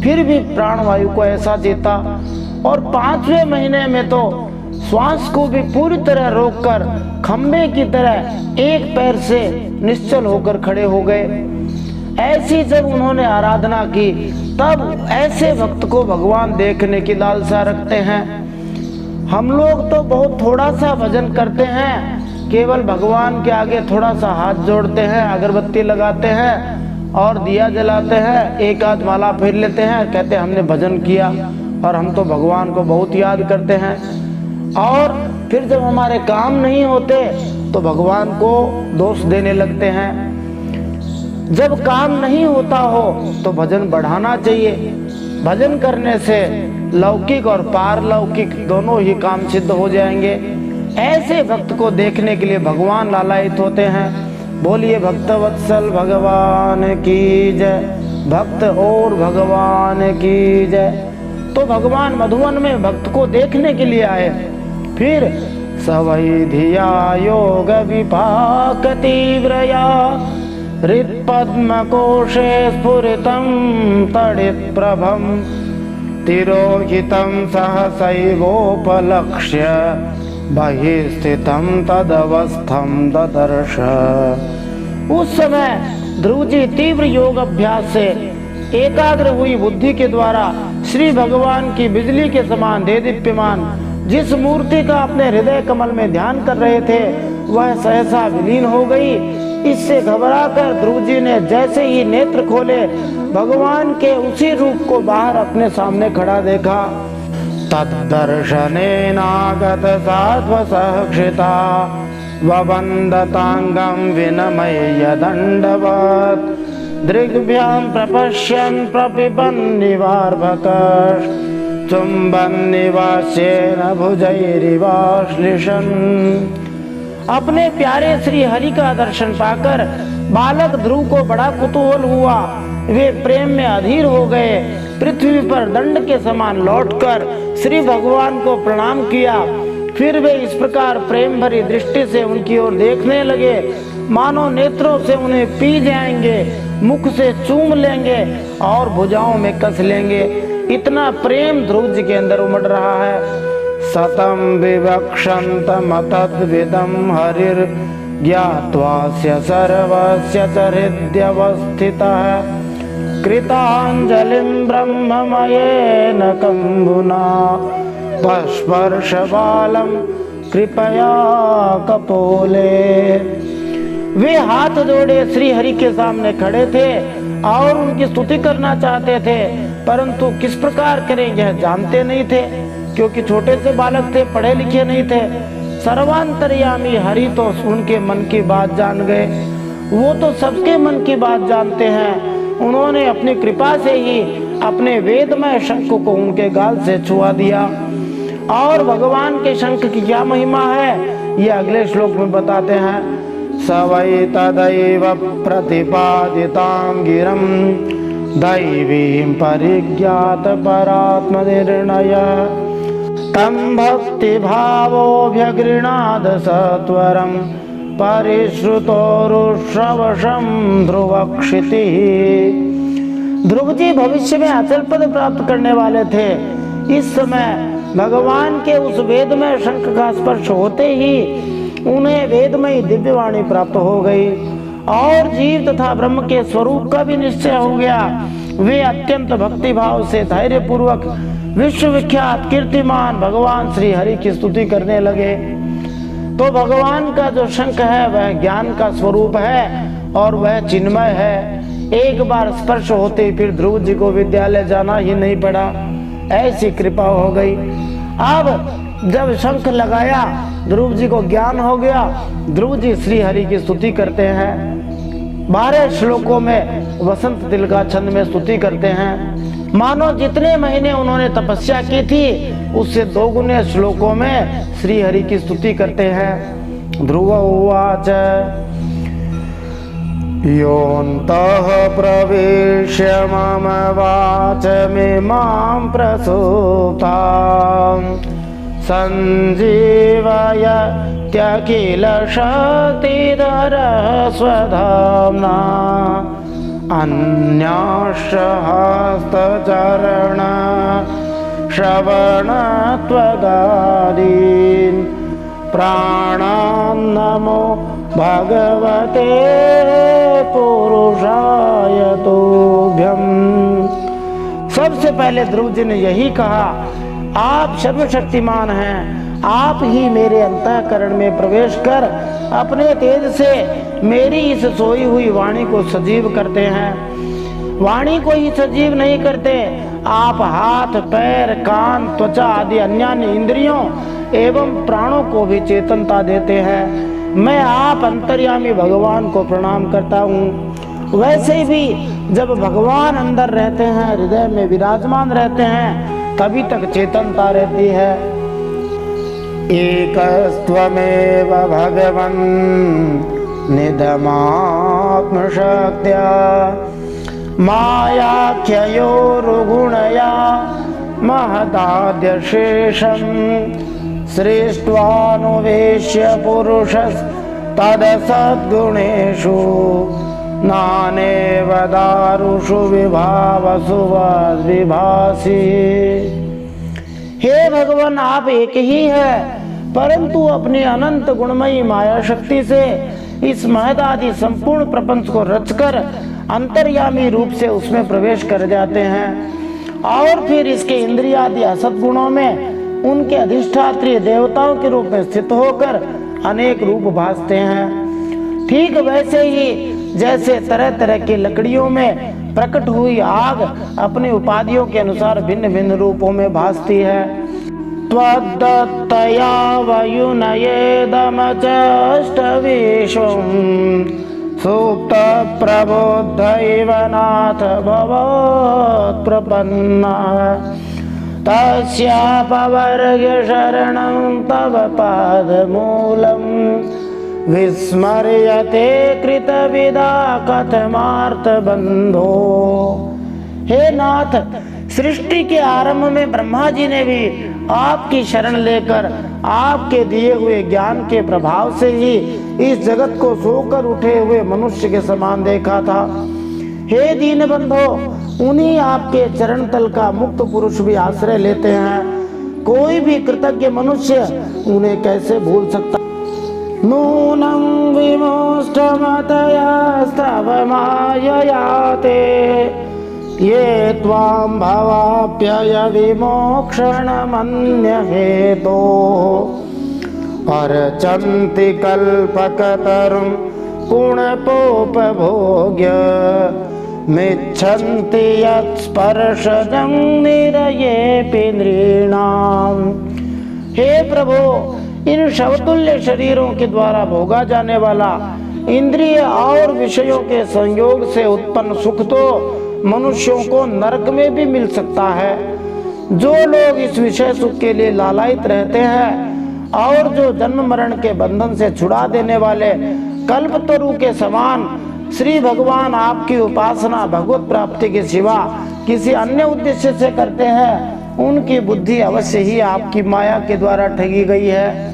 A: फिर भी प्राणवायु को ऐसा जीता। और 5वें महीने में तो श्वास को भी पूरी तरह रोककर खंबे की तरह एक पैर से निश्चल होकर खड़े हो गए। ऐसी जब उन्होंने आराधना की तब ऐसे भक्त को भगवान देखने की लालसा रखते हैं। हम लोग तो बहुत थोड़ा सा भजन करते हैं, केवल भगवान के आगे थोड़ा सा हाथ जोड़ते हैं, अगरबत्ती लगाते हैं और दिया जलाते हैं, एक आध माला फेर लेते हैं, कहते हैं हमने भजन किया। और हम तो भगवान को बहुत याद करते हैं। और फिर जब हमारे काम नहीं होते तो भगवान को दोष देने लगते हैं। जब काम नहीं होता हो तो भजन बढ़ाना चाहिए। भजन करने से लौकिक और पारलौकिक दोनों ही काम सिद्ध हो जाएंगे। ऐसे भक्त को देखने के लिए भगवान लालायित होते हैं। बोलिए भक्तवत्सल भगवान की जय, भक्त और भगवान की जय। तो भगवान मधुवन में भक्त को देखने के लिए आए। फिर सवै धिया योग विपाक तीव्रया हृत्पद्मकोशे स्फुरितं तडित्प्रभं तिरोहितं सहसैवोपलक्ष्य बहिः स्थितं तदवस्थं ददर्श। उस समय ध्रुव जी तीव्र योग अभ्यास से एकाग्र हुई बुद्धि के द्वारा श्री भगवान की बिजली के समान देदीप्यमान जिस मूर्ति का अपने हृदय कमल में ध्यान कर रहे थे वह सहसा विलीन हो गई। इससे घबराकर ध्रुव जी ने जैसे ही नेत्र खोले भगवान के उसी रूप को बाहर अपने सामने खड़ा देखा। तद्दर्शनेनागत साध्वसहक्षिता ववन्दतांगं विनमय्य दण्डवत् दृग्भ्यां प्रपश्यन् प्रपिबन्निवार्भकः चुम्बन्निवास्येन भुजैरिवाश्लिषन्। अपने प्यारे श्री हरि का दर्शन पाकर बालक ध्रुव को बड़ा कुतूहल हुआ। वे प्रेम में अधीर हो गए। पृथ्वी पर दंड के समान लौटकर श्री भगवान को प्रणाम किया। फिर वे इस प्रकार प्रेम भरी दृष्टि से उनकी ओर देखने लगे मानो नेत्रों से उन्हें पी जाएंगे, मुख से चूम लेंगे और भुजाओं में कस लेंगे। इतना प्रेम ध्रुव जी के अंदर उमड़ रहा है। सतम विवक्षन्तमतद्विदं हरिर्ज्ञात्वास्य सर्वस्य च हृद्यवस्थितः कृताञ्जलिं ब्रह्ममयेन कम्बुना स्पर्शबालं कृपया कपोले। वे हाथ जोड़े श्री हरि के सामने खड़े थे और उनकी स्तुति करना चाहते थे, परंतु किस प्रकार करें यह जानते नहीं थे क्योंकि छोटे से बालक थे, पढ़े लिखे नहीं थे। सर्वांतर्यामी हरि तो उनके मन की बात जान गए। वो तो सबके मन की बात जानते हैं। उन्होंने अपनी कृपा से ही अपने वेदमय शंख को उनके गाल से छुआ दिया। और भगवान के शंख की क्या महिमा है ये अगले श्लोक में बताते हैं। सवै तदैव प्रतिपादितां गिरं दैवीं परिज्ञात परात्मनिर्णय तं भक्तिभावोऽभ्यगृणाद सत्वरं परिश्रुतोरुश्रवशं ध्रुवक्षितिः। ध्रुव जी भविष्य में अचल पद प्राप्त करने वाले थे। इस समय भगवान के उस वेदमय शंख का स्पर्श होते ही उन्हें वेदमय दिव्यवाणी प्राप्त हो गई और जीव तथा ब्रह्म के स्वरूप का भी निश्चय हो गया। वे अत्यंत भक्ति भाव से धैर्य पूर्वक विश्व विख्यात कीर्तिमान भगवान श्री हरि की स्तुति करने लगे। तो भगवान का जो शंख है वह ज्ञान का स्वरूप है और वह चिन्मय है। एक बार स्पर्श होते फिर ध्रुव जी को विद्यालय जाना ही नहीं पड़ा, ऐसी कृपा हो गई। अब जब शंख लगाया ध्रुव जी को ज्ञान हो गया। ध्रुव जी श्री हरि की स्तुति करते हैं। 12 श्लोकों में वसंत तिल का छंद में स्तुति करते हैं। मानो जितने महीने उन्होंने तपस्या की थी उससे 2 गुने श्लोकों में श्री हरि की स्तुति करते हैं। ध्रुव उवाच योऽन्तः प्रविश्य मम वाचमिमां प्रसूतां सञ्जीवयत्यखिलशक्तिधरः स्वधाम्ना अन्याश्रहस्तचरण श्रवणत्वगादीन् प्राणान्नमो भगवते पुरुषाय तुभ्यम्। सबसे पहले ध्रुव जी ने यही कहा, आप सर्वशक्तिमान हैं। आप ही मेरे अंतःकरण में प्रवेश कर अपने तेज से मेरी इस सोई हुई वाणी को सजीव करते हैं। वाणी को ही सजीव नहीं करते, आप हाथ, पैर, कान, त्वचा आदि अन्य इंद्रियों एवं प्राणों को भी चेतनता देते हैं। मैं आप अंतर्यामी भगवान को प्रणाम करता हूँ। वैसे भी जब भगवान अंदर रहते हैं, हृदय में विराजमान रहते हैं, तभी तक चेतनता रहती है। एकस्त्वमेव भगवन् निधमात्मशक्त्या मायाख्ययोरुगुणया महदाद्यशेषम् सृष्ट्वानुवेश्य पुरुषस्तदसद्गुणेषु नाने वदारुषु विभावसु विभासी। हे भगवान, आप एक ही है, परंतु अपनी अनंत गुणमयी माया शक्ति से इस महद आदि संपूर्ण प्रपंच को रचकर अंतर्यामी रूप से उसमें प्रवेश कर जाते हैं और फिर इसके इंद्रियादि असत गुणों में उनके अधिष्ठात्री देवताओं के रूप में स्थित होकर अनेक रूप भासते हैं। ठीक वैसे ही जैसे तरह तरह की लकड़ियों में प्रकट हुई आग अपने उपाधियों के अनुसार भिन्न भिन्न रूपों में भासती है। त्वद्दत्तया वयुनयेदमचष्टविश्वं सुप्त प्रबोध इव नाथ भवत्प्रपन्नः तस्यापवर्ग्य शरणं तव पादमूलं विस्मर्यते कृतविदा कथमार्तबन्धो। हे नाथ, सृष्टि के आरंभ में ब्रह्मा जी ने भी आपकी शरण लेकर आपके दिए हुए ज्ञान के प्रभाव से ही इस जगत को सोकर उठे हुए मनुष्य के समान देखा था। हे दीन बंधो, उन्हीं आपके चरण तल का मुक्त पुरुष भी आश्रय लेते हैं। कोई भी कृतज्ञ मनुष्य उन्हें कैसे भूल सकता। नूनं विमोष्टमतयास्तव माययाते ये त्वां भवाप्यय विमोक्षणमन्यहेतो अर्चन्ति कल्पकतरुं पुण्यपोपभोग्य मिच्छन्ति यत्स्पर्शजं निरयेऽपि नृणाम्। हे प्रभु, इन शवतुल्य शरीरों के द्वारा भोगा जाने वाला इंद्रिय और विषयों के संयोग से उत्पन्न सुख तो मनुष्यों को नरक में भी मिल सकता है। जो लोग इस विषय सुख के लिए लालायित रहते हैं और जो जन्म मरण के बंधन से छुड़ा देने वाले कल्पतरु के समान श्री भगवान आपकी उपासना भगवत प्राप्ति के सिवा किसी अन्य उद्देश्य से करते हैं, उनकी बुद्धि अवश्य ही आपकी माया के द्वारा ठगी गई है।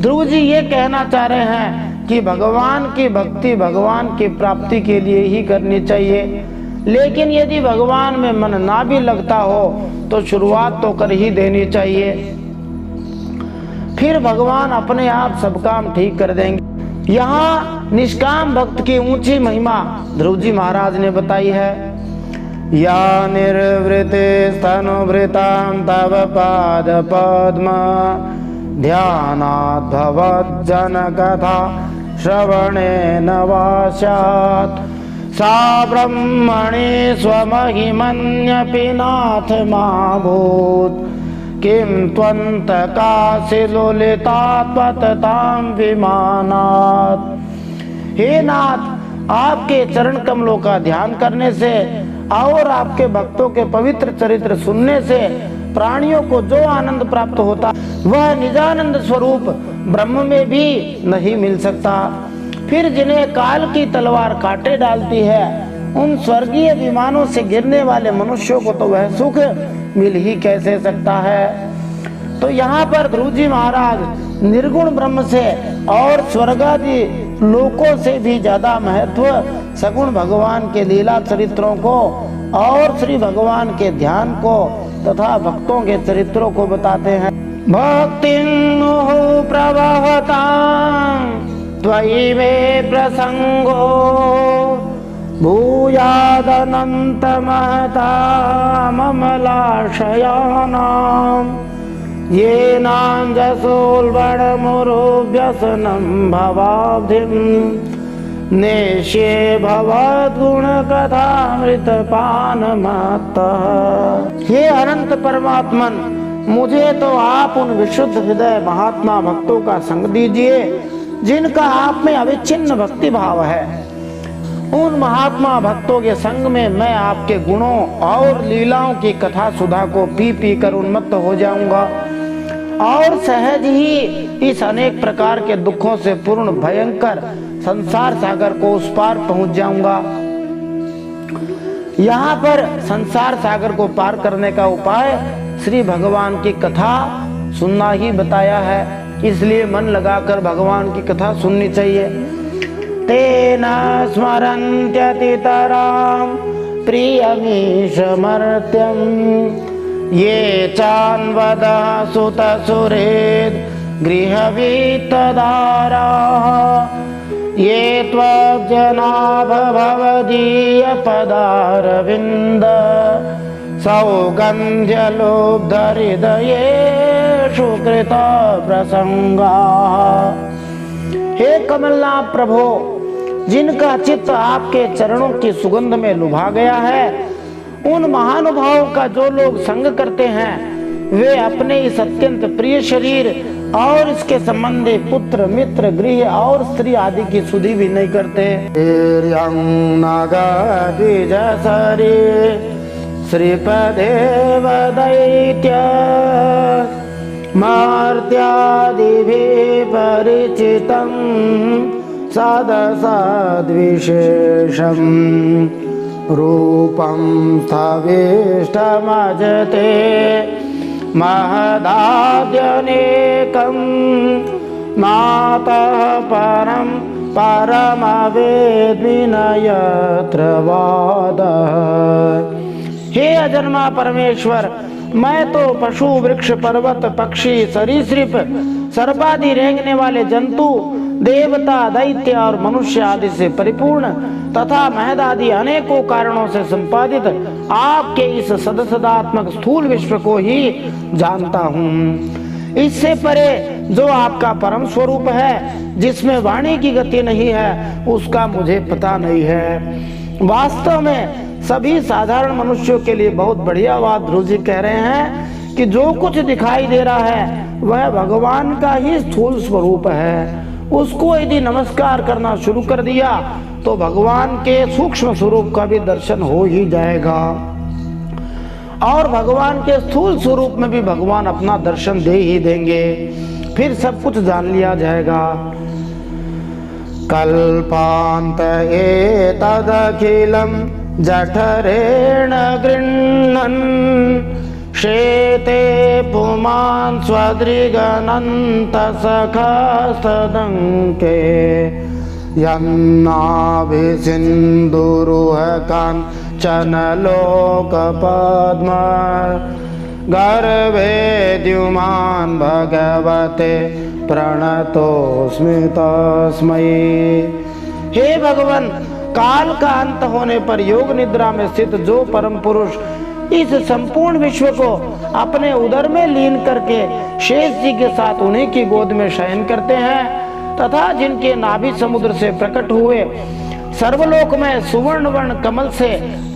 A: ध्रुव जी ये कहना चाह रहे हैं कि भगवान की भक्ति भगवान की प्राप्ति के लिए ही करनी चाहिए, लेकिन यदि भगवान में मन ना भी लगता हो तो शुरुआत तो कर ही देनी चाहिए, फिर भगवान अपने आप सब काम ठीक कर देंगे। यहाँ निष्काम भक्त की ऊंची महिमा ध्रुव जी महाराज ने बताई है। या निर्वृते स्तनुवृतां तव पाद पद्म ध्यानात् भवज्जन कथा श्रवणेन वा स्यात् सा ब्रह्मणि स्वमहिमन्यपि नाथ माभूत् किं त्वन्तकाशिलोलितात्पततां विमानात्। हे नाथ, आपके चरण कमलों का ध्यान करने से और आपके भक्तों के पवित्र चरित्र सुनने से प्राणियों को जो आनंद प्राप्त होता वह निजानंद स्वरूप ब्रह्म में भी नहीं मिल सकता। फिर जिन्हें काल की तलवार काटे डालती है, उन स्वर्गीय विमानों से गिरने वाले मनुष्यों को तो वह सुख मिल ही कैसे सकता है। तो यहाँ पर ध्रुव जी महाराज निर्गुण ब्रह्म से और स्वर्गादि लोकों से भी ज्यादा महत्व सगुण भगवान के लीला चरित्रों को और श्री भगवान के ध्यान को तथा भक्तों के चरित्रों को बताते हैं। भक्तिं मुहुः प्रवहतां त्वयि मे प्रसंगो भूयादनन्तमहताममलाशयानां येनाञ्जसोल्बणमुरुव्यसनं भवाब्धिं नेष्ये भवद्गुणकथामृतपानमात्तः। हे अनंत परमात्मन, मुझे तो आप उन विशुद्ध हृदय महात्मा भक्तों का संग दीजिए जिनका आप में अविच्छिन्न भक्ति भाव है। उन महात्मा भक्तों के संग में मैं आपके गुणों और लीलाओं की कथा सुधा को पी पी कर उन्मत्त हो जाऊंगा और सहज ही इस अनेक प्रकार के दुखों से पूर्ण भयंकर संसार सागर को उस पार पहुंच जाऊंगा। यहाँ पर संसार सागर को पार करने का उपाय श्री भगवान की कथा सुनना ही बताया है, इसलिए मन लगाकर भगवान की कथा सुननी चाहिए। तेन स्मरन्त्यतितरां प्रियमीशमर्त्यम् ये चान्वदः सुतसुरेद् गृहवीतदाराः ये त्वज्जनाभवदीयपदारविन्द सौगन्ध्यलुब्धहृदयेषु कृतप्रसंगाः। हे कमलनाथ प्रभो, जिनका चित्त आपके चरणों की सुगंध में लुभा गया है, उन महानुभावों का जो लोग संग करते हैं वे अपने इस अत्यंत प्रिय शरीर और इसके संबंधी पुत्र मित्र गृह और स्त्री आदि की सुधि भी नहीं करते। श्रीपदेव दैत्य मर्त्यादिभिः परिचितं सदसद्विशेषम् रूपं स्थविष्टमजते महदाद्यनेकं मातः परं परमवेद्मि न यत्र वादः। हे अजन्मा परमेश्वर, मैं तो पशु वृक्ष पर्वत पक्षी सरीसृप सर्पादि रेंगने वाले जंतु देवता दैत्य और मनुष्य आदि से परिपूर्ण तथा महद आदि अनेकों कारणों से संपादित आपके इस सदसदात्मक स्थूल विश्व को ही जानता हूँ। इससे परे जो आपका परम स्वरूप है, जिसमें वाणी की गति नहीं है, उसका मुझे पता नहीं है। वास्तव में सभी साधारण मनुष्यों के लिए बहुत बढ़िया बात ध्रुव जी कह रहे हैं कि जो कुछ दिखाई दे रहा है वह भगवान का ही स्थूल स्वरूप है। उसको यदि नमस्कार करना शुरू कर दिया तो भगवान के सूक्ष्म स्वरूप का भी दर्शन हो ही जाएगा और भगवान के स्थूल स्वरूप में भी भगवान अपना दर्शन दे ही देंगे। फिर सब कुछ जान लिया जाएगा। कल्पांत एतदखिलं जठरेण गृह्णन् शेते पुमान् स्वदृगनन्त सखास्तदङ्के यन्नाभिसिन्धुरुहकाञ्चन लोकपद्म गर्भे द्युमान् भगवते प्रणतोऽस्मि तस्मै। हे भगवान, काल का अंत होने पर योग निद्रा में स्थित जो परम पुरुष इस संपूर्ण विश्व को अपने उदर में लीन करके शेष जी के साथ उन्हीं की गोद में शयन करते हैं तथा जिनके नाभि समुद्र से प्रकट हुए सर्वलोक में सुवर्ण वर्ण कमल से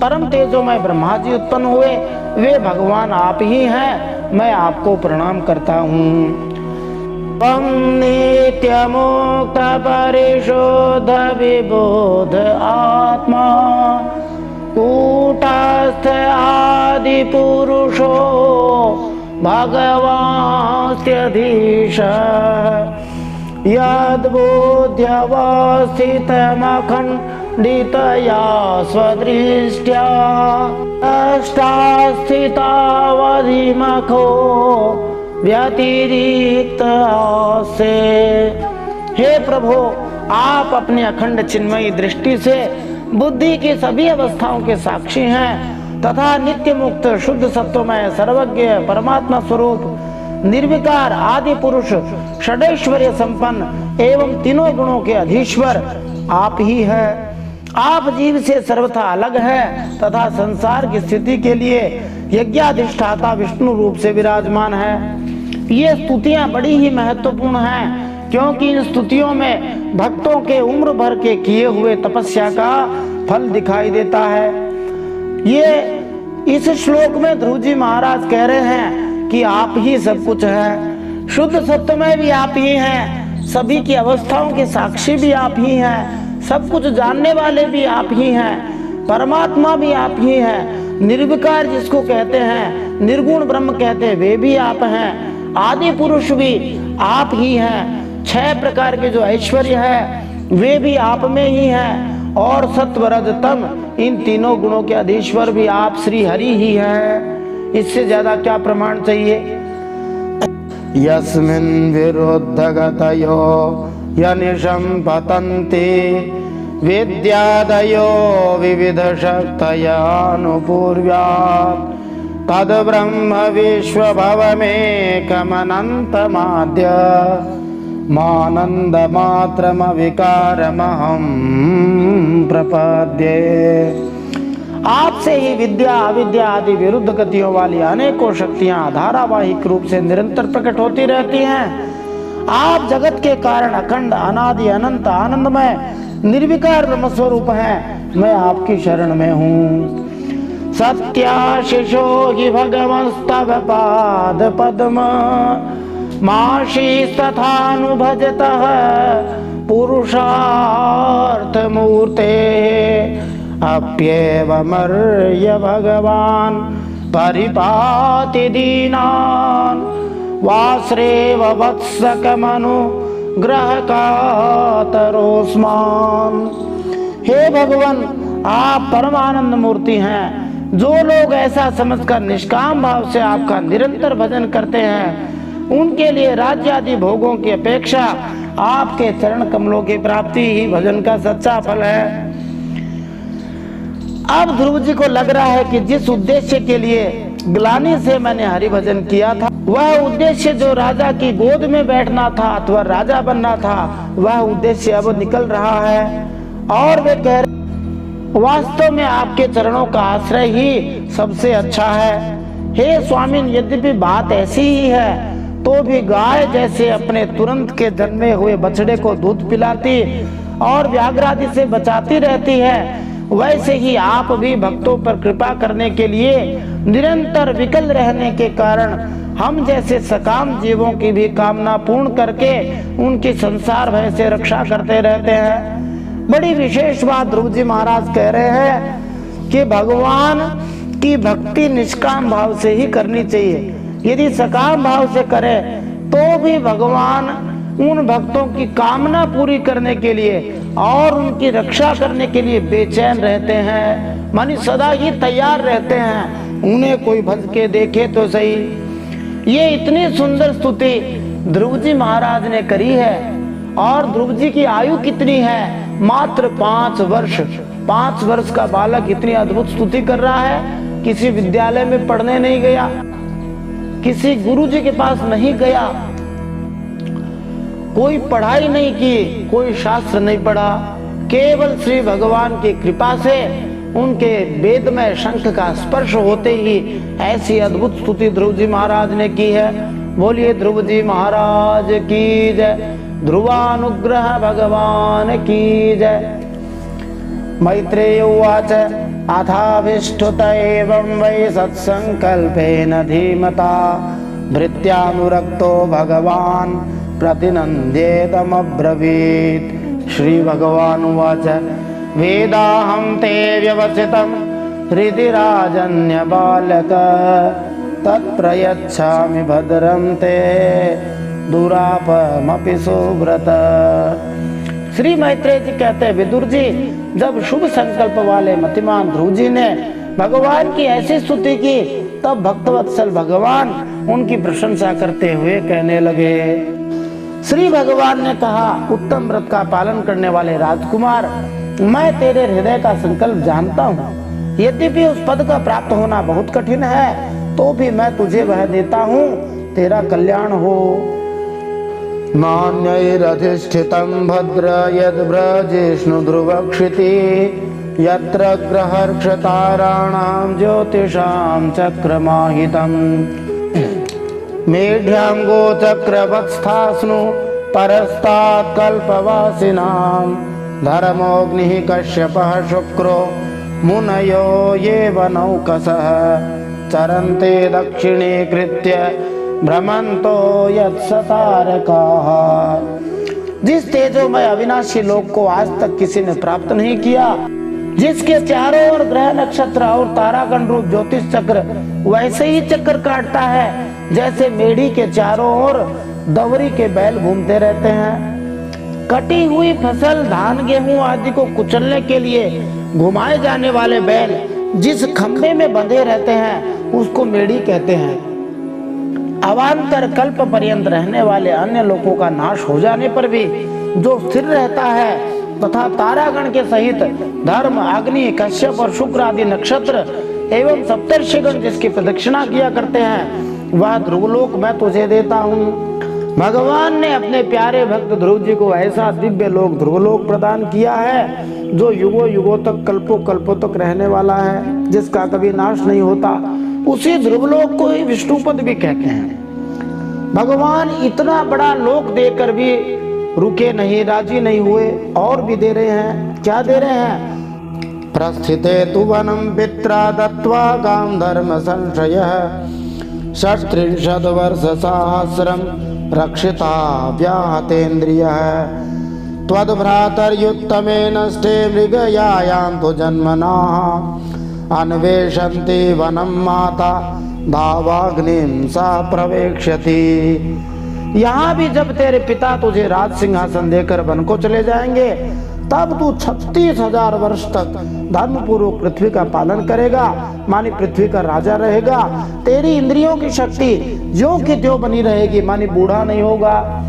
A: परम तेजोमय ब्रह्मा जी उत्पन्न हुए, वे भगवान आप ही हैं। मैं आपको प्रणाम करता हूँ। त्वं नित्यमुक्त परिशुद्ध विबोध आत्मा कूटस्थ आदि पुरुषो भगवास्त्यधीश यद्बुद्ध्यवस्थितमखण्डितया स्वदृष्ट्या अष्टास्थितावधिमखो व्यतिरिक्त से। हे प्रभु, आप अपनी अखंड चिन्मयी दृष्टि से बुद्धि की सभी अवस्थाओं के साक्षी हैं तथा नित्य मुक्त शुद्ध सत्वमय सर्वज्ञ परमात्मा स्वरूप निर्विकार आदि पुरुष षडैश्वर्य संपन्न एवं तीनों गुणों के अधीश्वर आप ही है। आप जीव से सर्वथा अलग है तथा संसार की स्थिति के लिए यज्ञाधिष्ठाता विष्णु रूप से विराजमान है। ये स्तुतियां बड़ी ही महत्वपूर्ण हैं क्योंकि इन स्तुतियों में भक्तों के उम्र भर के किए हुए तपस्या का फल दिखाई देता है। ये इस श्लोक में ध्रुव जी महाराज कह रहे हैं कि आप ही सब कुछ है। शुद्ध सत्य में भी आप ही हैं, सभी की अवस्थाओं के साक्षी भी आप ही हैं, सब कुछ जानने वाले भी आप ही हैं, परमात्मा भी आप ही हैं, निर्विकार जिसको कहते हैं, निर्गुण ब्रह्म कहते हैं, वे भी आप हैं, आदि पुरुष भी आप ही हैं, 6 प्रकार के जो ऐश्वर्य है वे भी आप में ही हैं और सत्व रज तम इन तीनों गुणों के अधीश्वर भी आप श्री हरि ही हैं। इससे ज्यादा क्या प्रमाण चाहिए। यस्मिन् विरुद्धगतयो यनिशं पतन्ति विद्यादयो विविधशक्तयानुपूर्व्यात् तद्ब्रह्म विश्वभवमेकमनन्तमाद्य मानन्दमात्रमविकारमहं प्रपद्ये। आपसे ही विद्या अविद्या आदि विरुद्ध गतियों वाली अनेकों शक्तियां धारावाहिक रूप से निरंतर प्रकट होती रहती हैं। आप जगत के कारण अखंड अनादि अनंत आनंदमय निर्विकार ब्रह्म स्वरूप हैं। मैं आपकी शरण में हूँ। सत्याशिषो हि भगवंस्तव पाद पद्म माशीस्तथानुभजतः पुरुषार्थ मूर्ते अप्येवमर्य भगवान् परिपाति दीनान् वासरेव वत्सकमनुग्रहकातरोऽस्मान्। हे भगवान, आप परमानंद मूर्ति हैं। जो लोग ऐसा समझकर निष्काम भाव से आपका निरंतर भजन करते हैं उनके लिए राज्य आदि भोगों की अपेक्षा आपके चरण कमलों की प्राप्ति ही भजन का सच्चा फल है। अब ध्रुव जी को लग रहा है कि जिस उद्देश्य के लिए ग्लानि से मैंने हरि भजन किया था, वह उद्देश्य जो राजा की गोद में बैठना था अथवा राजा बनना था, वह उद्देश्य अब निकल रहा है। और वे कह रहे, वास्तव में आपके चरणों का आश्रय ही सबसे अच्छा है। हे स्वामी, यद्यपि बात ऐसी ही है तो भी गाय जैसे अपने तुरंत के जन्मे हुए बछड़े को दूध पिलाती और व्याघ्रादि से बचाती रहती है, वैसे ही आप भी भक्तों पर कृपा करने के लिए निरंतर विकल रहने के कारण हम जैसे सकाम जीवों की भी कामना पूर्ण करके उनकी संसार भय से रक्षा करते रहते हैं। बड़ी विशेष बात ध्रुव जी महाराज कह रहे हैं कि भगवान की भक्ति निष्काम भाव से ही करनी चाहिए। यदि सकाम भाव से करे तो भी भगवान उन भक्तों की कामना पूरी करने के लिए और उनकी रक्षा करने के लिए बेचैन रहते हैं, मानी सदा ही तैयार रहते हैं। उन्हें कोई भज के देखे तो सही। ये इतनी सुंदर स्तुति ध्रुव जी महाराज ने करी है। और ध्रुव जी की आयु कितनी है? मात्र 5 वर्ष। 5 वर्ष का बालक इतनी अद्भुत स्तुति कर रहा है। किसी विद्यालय में पढ़ने नहीं गया, किसी गुरु जी के पास नहीं गया, कोई पढ़ाई नहीं की, कोई शास्त्र नहीं पढ़ा। केवल श्री भगवान की कृपा से उनके वेदमय शंख का स्पर्श होते ही ऐसी अद्भुत स्तुति ध्रुव जी महाराज ने की है। बोलिए ध्रुव जी महाराज की जय, ध्रुवानुग्रह भगवान की जय। मैत्रेय उवाच अथाभिष्ठुत एवं वै सत्संकल्पेन धीमता भृत्यानुरक्तो भगवान् प्रतिनन्द्येतमब्रवीत्। श्री भगवान् उवाच वेदाहं ते व्यवसितं हृदि राजन्य बालक तत्प्रयच्छामि भद्रं ते दुरापमपि सुव्रत। श्री मैत्रेय जी कहते हैं, विदुर जी, जब शुभ संकल्प वाले मतिमान ध्रुव जी ने भगवान की ऐसी स्तुति की तब भक्तवत्सल भगवान उनकी प्रशंसा करते हुए कहने लगे। श्री भगवान ने कहा, उत्तम व्रत का पालन करने वाले राजकुमार, मैं तेरे हृदय का संकल्प जानता हूँ। यद्यपि उस पद का प्राप्त होना बहुत कठिन है तो भी मैं तुझे वह देता हूँ, तेरा कल्याण हो। नान्यैरधिष्ठितं भद्र यद्व्रजिष्णु ध्रुवक्षिति यत्र ग्रहर्षताराणां ज्योतिषां चक्रमाहितम् मेढ्याङ्गो चक्रवत्स्थास्नु परस्तात् कल्पवासिनां धर्मोऽग्निः कश्यपः शुक्रो मुनयो ये वनौकसः चरन्ते दक्षिणे कृत्य भ्रमन्तो यत्सतारकाः। जिस तेजोमय अविनाशी लोक को आज तक किसी ने प्राप्त नहीं किया, जिसके चारों ओर ग्रह नक्षत्र और तारागण रूप ज्योतिष चक्र वैसे ही चक्कर काटता है जैसे मेढ़ी के चारों ओर दवरी के बैल घूमते रहते हैं। कटी हुई फसल, धान, गेहूं आदि को कुचलने के लिए घुमाए जाने वाले बैल जिस खंभे में बंधे रहते हैं उसको मेढ़ी कहते हैं। अवान्तर कल्प पर्यंत रहने वाले अन्य लोगों का नाश हो जाने पर भी जो स्थिर रहता है तथा तारागण के सहित धर्म, अग्नि, कश्यप और शुक्र आदि नक्षत्र एवं सप्तर्षिगण जिसकी प्रदक्षिणा किया करते हैं, वह ध्रुवलोक मैं तुझे देता हूँ। भगवान ने अपने प्यारे भक्त ध्रुव जी को ऐसा दिव्य लोक ध्रुवलोक प्रदान किया है जो युगों युगों तक, कल्पों कल्पों तक रहने वाला है, जिसका कभी नाश नहीं होता। उसी ध्रुवलोक को ही विष्णुपद भी कहते हैं। भगवान इतना बड़ा लोक देकर भी रुके नहीं, राजी नहीं हुए, और भी दे रहे हैं। क्या दे रहे हैं? प्रस्थिते तु वनम पित्रा दत्त्वा गां धर्म संशयः 36 वर्ष सहस्रम रक्षिता व्याहतेन्द्रियः त्वद्भ्रातर्युत्तमे नष्टे मृगयायां तु जन्मनाः अन्वेषन्ति वनं माता धावाग्निं सा प्रवेक्ष्यति। यहाँ भी जब तेरे पिता तुझे राज सिंहासन देकर वन को चले जाएंगे, तब तू 36,000 वर्ष तक धर्मपूर्वक पृथ्वी का पालन करेगा, मानी पृथ्वी का राजा रहेगा। तेरी इंद्रियों की शक्ति ज्यों की त्यों बनी रहेगी, मानी बूढ़ा नहीं होगा।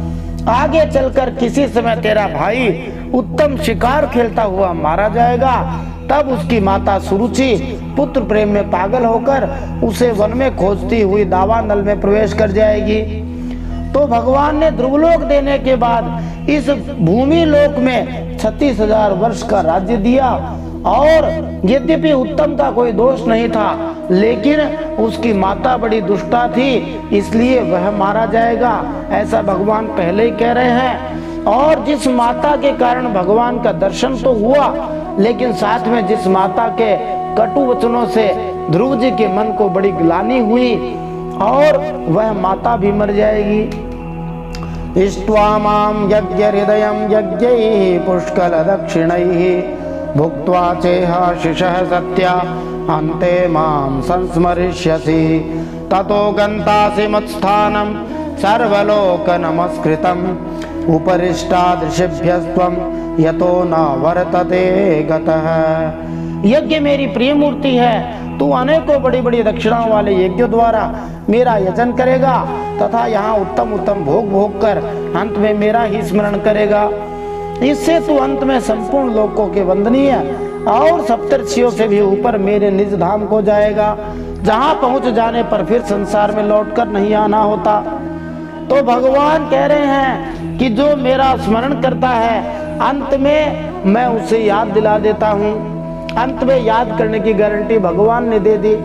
A: आगे चलकर किसी समय तेरा भाई उत्तम शिकार खेलता हुआ मारा जाएगा, तब उसकी माता सुरुचि पुत्र प्रेम में पागल होकर उसे वन में खोजती हुई दावानल में प्रवेश कर जाएगी। तो भगवान ने ध्रुवलोक देने के बाद इस भूमि लोक में 36,000 वर्ष का राज्य दिया, और यद्यपि उत्तम का कोई दोष नहीं था, लेकिन उसकी माता बड़ी दुष्टा थी, इसलिए वह मारा जाएगा, ऐसा भगवान पहले ही कह रहे हैं। और जिस माता के कारण भगवान का दर्शन तो हुआ, लेकिन साथ में जिस माता के कटु वचनों से ध्रुव जी के मन को बड़ी ग्लानि हुई, और वह माता भी मर जाएगी। इष्ट्वा मां यज्ञ हृदयं यज्ञैः पुष्कल दक्षिणैः भुक्त्वा चेहाशिषः सत्या अन्ते मां संस्मरिष्यसि ततो गन्तासि मत्स्थानं सर्वलोक नमस्कृतम् उपरिष्टादृशिभ्यस्त्वं यतो न वर्तते गतः। यज्ञ मेरी प्रिय मूर्ति है, तू अनेकों बड़ी बड़ी दक्षिणाओं वाले यज्ञों द्वारा मेरा यजन करेगा तथा यहाँ उत्तम उत्तम भोग भोग कर अंत में मेरा ही स्मरण करेगा। इससे तू अंत में संपूर्ण लोकों के वंदनीय और सप्तर्षियों से भी ऊपर मेरे निज धाम को जाएगा, जहाँ पहुँच जाने पर फिर संसार में लौटकर नहीं आना होता। तो भगवान कह रहे हैं कि जो मेरा स्मरण करता है, अंत में मैं उसे याद दिला देता हूँ। अंत में याद करने की गारंटी भगवान ने दे दी।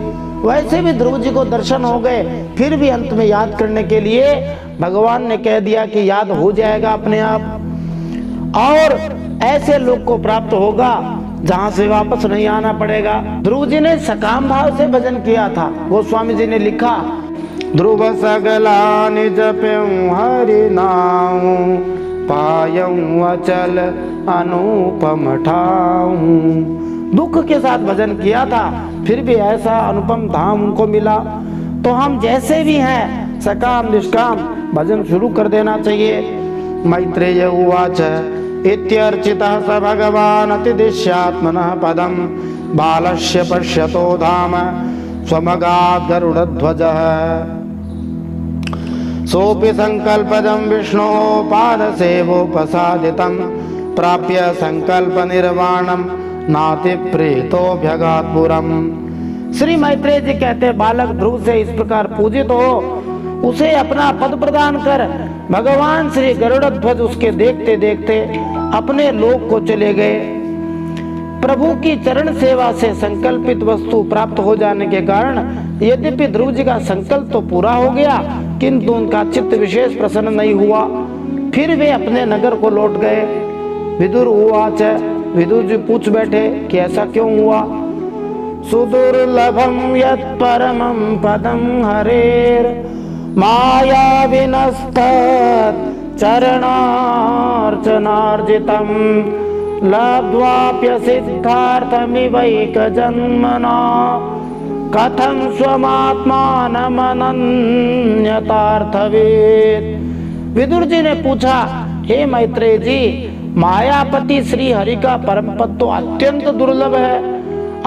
A: वैसे भी ध्रुव जी को दर्शन हो गए, फिर भी अंत में याद करने के लिए भगवान ने कह दिया कि याद हो जाएगा अपने आप, और ऐसे लोग को प्राप्त होगा जहां से वापस नहीं आना पड़ेगा। ध्रुव जी ने सकाम भाव से भजन किया था। गोस्वामी जी ने लिखा, ध्रुव सगला निज प्यों हरि नाऊ पायऊं अचल अनुपम ठाऊं। दुख के साथ भजन किया था, फिर भी ऐसा अनुपम धाम उनको मिला। तो हम जैसे भी हैं, सकाम निष्काम भजन शुरू कर देना चाहिए। मैत्रेय उवाच इत्यर्चितः स भगवान् अतिदिश्यात्मनः पदं बालस्य पश्यतो धाम स्वमगात् गरुडध्वजः सोऽपि संकल्पजं विष्णोः पादसेवोपसादितं प्राप्य संकल्प निर्वाणं नाति प्रेतोऽभ्यगात्पुरम्। श्री मैत्रेय जी कहते, बालक ध्रुव से इस प्रकार पूजित हो, उसे अपना पद प्रदान कर। भगवान श्री गरुड़ध्वज उसके देखते देखते अपने लोक को चले गए। प्रभु की चरण सेवा से संकल्पित वस्तु प्राप्त हो जाने के कारण यद्यपि ध्रुव जी का संकल्प तो पूरा हो गया, किंतु उनका चित्त विशेष प्रसन्न नहीं हुआ। फिर वे अपने नगर को लौट गए। विदुर उवाच, विदुर जी पूछ बैठे कि ऐसा क्यों हुआ। सुदुर्लभम यत् परमं पदं हरेर माया विनस्तत् चरणार्चनार्जितं लब्ध्वाप्य सिद्धार्थमिवैक जन्मना कथं स्वमात्मानमनन्यतार्थवेत्। विदुर जी ने पूछा, हे मैत्रेय जी, मायापति श्री हरि का परम पद तो अत्यंत दुर्लभ है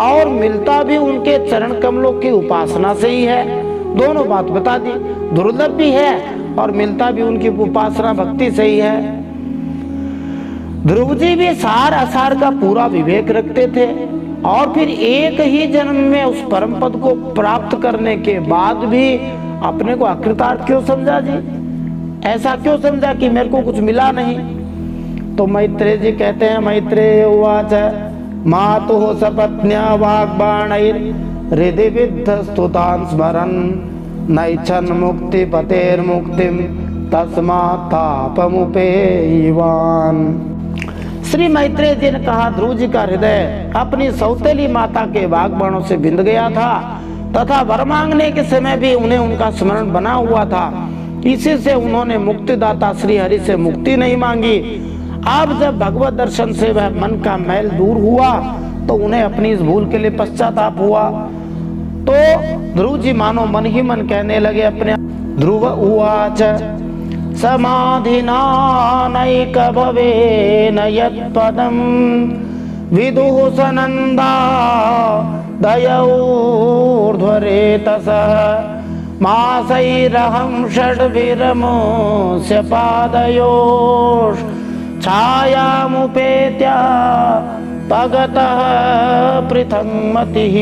A: और मिलता भी उनके चरण कमलों की उपासना से ही है। दोनों बात बता दी। दुर्लभ भी है और मिलता भी उनकी उपासना भक्ति से ही है। ध्रुव जी भी सार असार का पूरा विवेक रखते थे और फिर एक ही जन्म में उस परम पद को प्राप्त करने के बाद भी अपने को अकृतार्थ क्यों समझा जी? ऐसा क्यों समझा कि मेरे को कुछ मिला नहीं? तो मैत्रेय जी कहते हैं, मैत्रेय उवाच मातुः सपत्न्या वाग्बाणैर् हृदि विद्धस्तुतान् स्मरन् नैच्छन् मुक्ति पतेर्मुक्तिं तस्मात् तापमुपेयिवान्। श्री मैत्रेय जी ने कहा, ध्रुव जी का हृदय अपनी सौतेली माता के वाग्बाणों से बिंद गया था तथा वर मांगने के समय भी उन्हें उनका स्मरण बना हुआ था। इसी से उन्होंने मुक्तिदाता श्री हरि से मुक्ति नहीं मांगी। अब जब भगवत दर्शन से वह मन का मैल दूर हुआ तो उन्हें अपनी इस भूल के लिए पश्चाताप हुआ। तो ध्रुव जी मानो मन ही मन कहने लगे अपने, ध्रुव उवाच समाधिना नैक भवेन यत्पदं विदुः सनन्दा दयौर्ध्वरेतसः मासैरहं षड्भिरमोऽस्य पादयोः छायामुपेत्य भगतः पृथंग मतिः।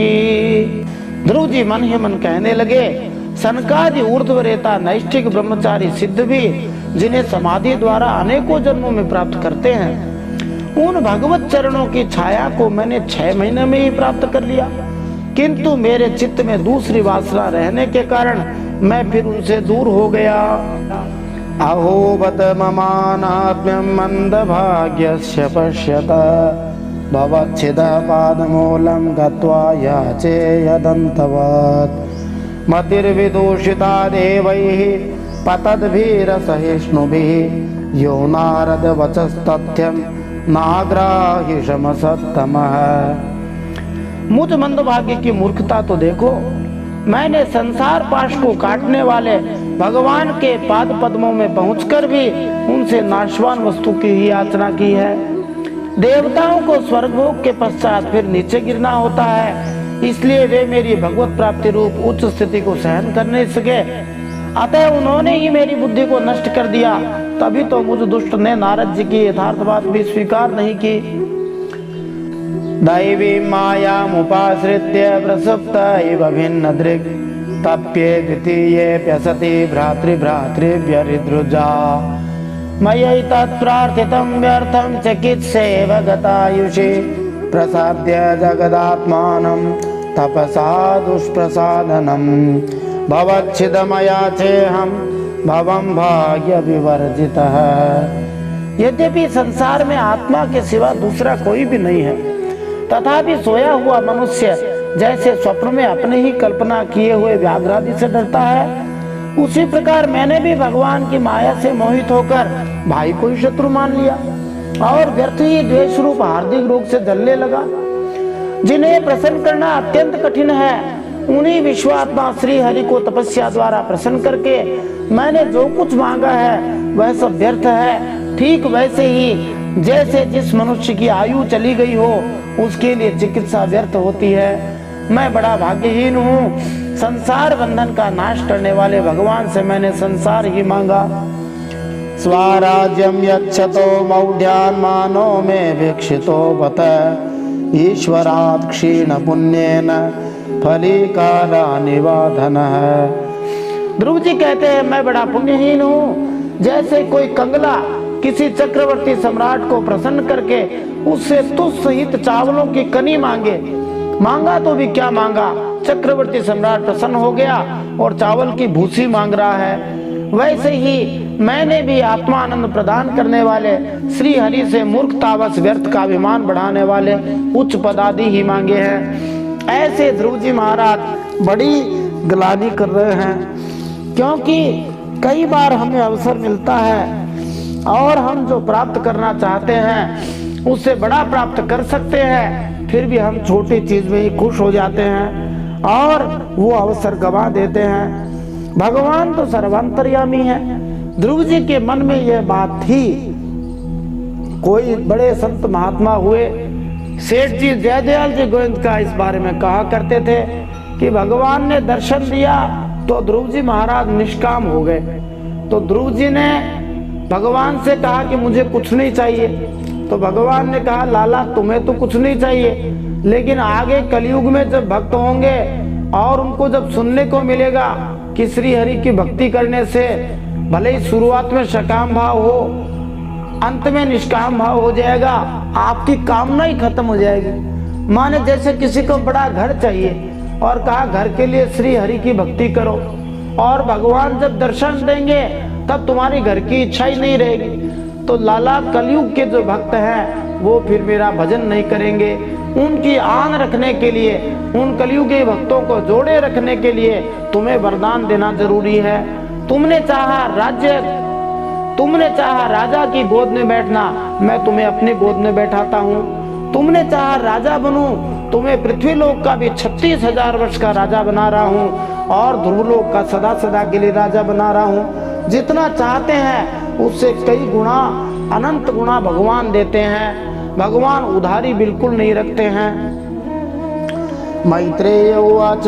A: ध्रुव जी मन ही मन कहने लगे, सनकादि ऊर्ध्वरेता नैष्ठिक ब्रह्मचारी सिद्ध भी जिन्हें समाधि द्वारा अनेकों जन्मों में प्राप्त करते हैं, उन भगवत चरणों की छाया को मैंने 6 महीने में ही प्राप्त कर लिया। किंतु मेरे चित्त में दूसरी वासना रहने के कारण मैं फिर उनसे दूर हो गया। अहो बत ममानात्म्यं मंदभाग्यस्य पश्यत भवच्छिद पादमूलं गत्वा याचे यदन्तवत् मतिर्विदूषिता देवैः पतद्भिरसहिष्णुभिः यो नारद वचस्तथ्यं नाग्राहि शमसत्तमः। मुझ मंदभाग्य की मूर्खता तो देखो, मैंने संसार पाश को काटने वाले भगवान के पाद पद्मों में पहुंचकर भी उनसे नाशवान वस्तु की ही याचना की है। देवताओं को स्वर्गभोग के पश्चात फिर नीचे गिरना होता है, इसलिए वे मेरी भगवत प्राप्ति रूप उच्च स्थिति को सहन कर नहीं सके, अतः उन्होंने ही मेरी बुद्धि को नष्ट कर दिया। तभी तो मुझ दुष्ट ने नारद जी की यथार्थ बात भी स्वीकार नहीं की। दैवी मायामुपाश्रित्य प्रसुप्त इव भिन्न दृक् तप्ये द्वितीयेऽप्यसति भ्रातृभ्रातृभ्यरिदृजा मयैतत् प्रार्थितं व्यर्थं चिकित्सेव गतायुषि प्रसाद्य जगदात्मानं तपसा दुष्प्रसादनं भवच्छिदमया चेहं भवं भाग्य विवर्जितः। यद्यपि संसार में आत्मा के सिवा दूसरा कोई भी नहीं है, तथापि सोया हुआ मनुष्य जैसे स्वप्न में अपने ही कल्पना किए हुए व्याघ्रादि से डरता है, उसी प्रकार मैंने भी भगवान की माया से मोहित होकर भाई को ही शत्रु मान लिया और व्यर्थ ही द्वेष रूप हार्दिक रोग से जलने लगा। जिन्हें प्रसन्न करना अत्यंत कठिन है, उन्हीं विश्वात्मा श्री हरि को तपस्या द्वारा प्रसन्न करके मैंने जो कुछ मांगा है वह सब व्यर्थ है। ठीक वैसे ही जैसे जिस मनुष्य की आयु चली गई हो उसके लिए चिकित्सा व्यर्थ होती है। मैं बड़ा भाग्यहीन हूँ, संसार बंधन का नाश करने वाले भगवान से मैंने संसार ही मांगा। स्वराज्यम यच्छतो मौढ़्यान् मानो में भिक्षितो बत ईश्वरात् क्षीण पुण्येन फलीकारा निवाधन है। ध्रुव जी कहते हैं, मैं बड़ा पुण्यहीन हूँ। जैसे कोई कंगला किसी चक्रवर्ती सम्राट को प्रसन्न करके उससे तुझ सहित चावलों की कनी मांगा तो भी क्या मांगा, चक्रवर्ती सम्राट प्रसन्न हो गया और चावल की भूसी मांग रहा है। वैसे ही मैंने भी आत्मानंद प्रदान करने वाले श्री हरि से मूर्खतावश व्यर्थ का अभिमान बढ़ाने वाले उच्च पदादि ही मांगे हैं। ऐसे ध्रुव जी महाराज बड़ी ग्लानि कर रहे हैं, क्योंकि कई बार हमें अवसर मिलता है और हम जो प्राप्त करना चाहते हैं उससे बड़ा प्राप्त कर सकते हैं, फिर भी हम छोटी चीज में ही खुश हो जाते हैं और वो अवसर गंवा देते हैं। भगवान तो सर्वांतर्यामी है। ध्रुव जी के मन में यह बात थी। कोई बड़े संत महात्मा हुए, सेठ जी जयदयाल जी गोविंद का इस बारे में कहा करते थे कि भगवान ने दर्शन दिया तो ध्रुव जी महाराज निष्काम हो गए। तो ध्रुव जी ने भगवान से कहा कि मुझे कुछ नहीं चाहिए। तो भगवान ने कहा लाला तुम्हें तो कुछ नहीं चाहिए, लेकिन आगे कलयुग में जब भक्त होंगे और उनको जब सुनने को मिलेगा कि श्री हरि की भक्ति करने से भले ही शुरुआत में सकाम भाव हो, अंत में निष्काम भाव हो जाएगा, आपकी कामना ही खत्म हो जाएगी। माने जैसे किसी को बड़ा घर चाहिए और कहा घर के लिए श्री हरि की भक्ति करो, और भगवान जब दर्शन देंगे तब तुम्हारी घर की इच्छा ही नहीं रहेगी। तो लाला कलयुग के जो भक्त हैं वो फिर मेरा भजन नहीं करेंगे। उनकी आन रखने के लिए, उन कलयुगी भक्तों को जोड़े रखने के लिए तुम्हें वरदान देना जरूरी है। तुमने चाहा राज्य, तुमने चाहा राजा की गोद में बैठना, मैं तुम्हें अपनी गोद में बैठाता हूँ। तुमने चाहा राजा बनूं, तुम्हें पृथ्वीलोक का भी 36,000 वर्ष का राजा बना रहा हूँ और ध्रुवलोक का सदा सदा के लिए राजा बना रहा हूँ। जितना चाहते हैं उससे कई गुना, अनंत गुना भगवान देते हैं। भगवान उधारी बिल्कुल नहीं रखते हैं। मैत्रेय उवाच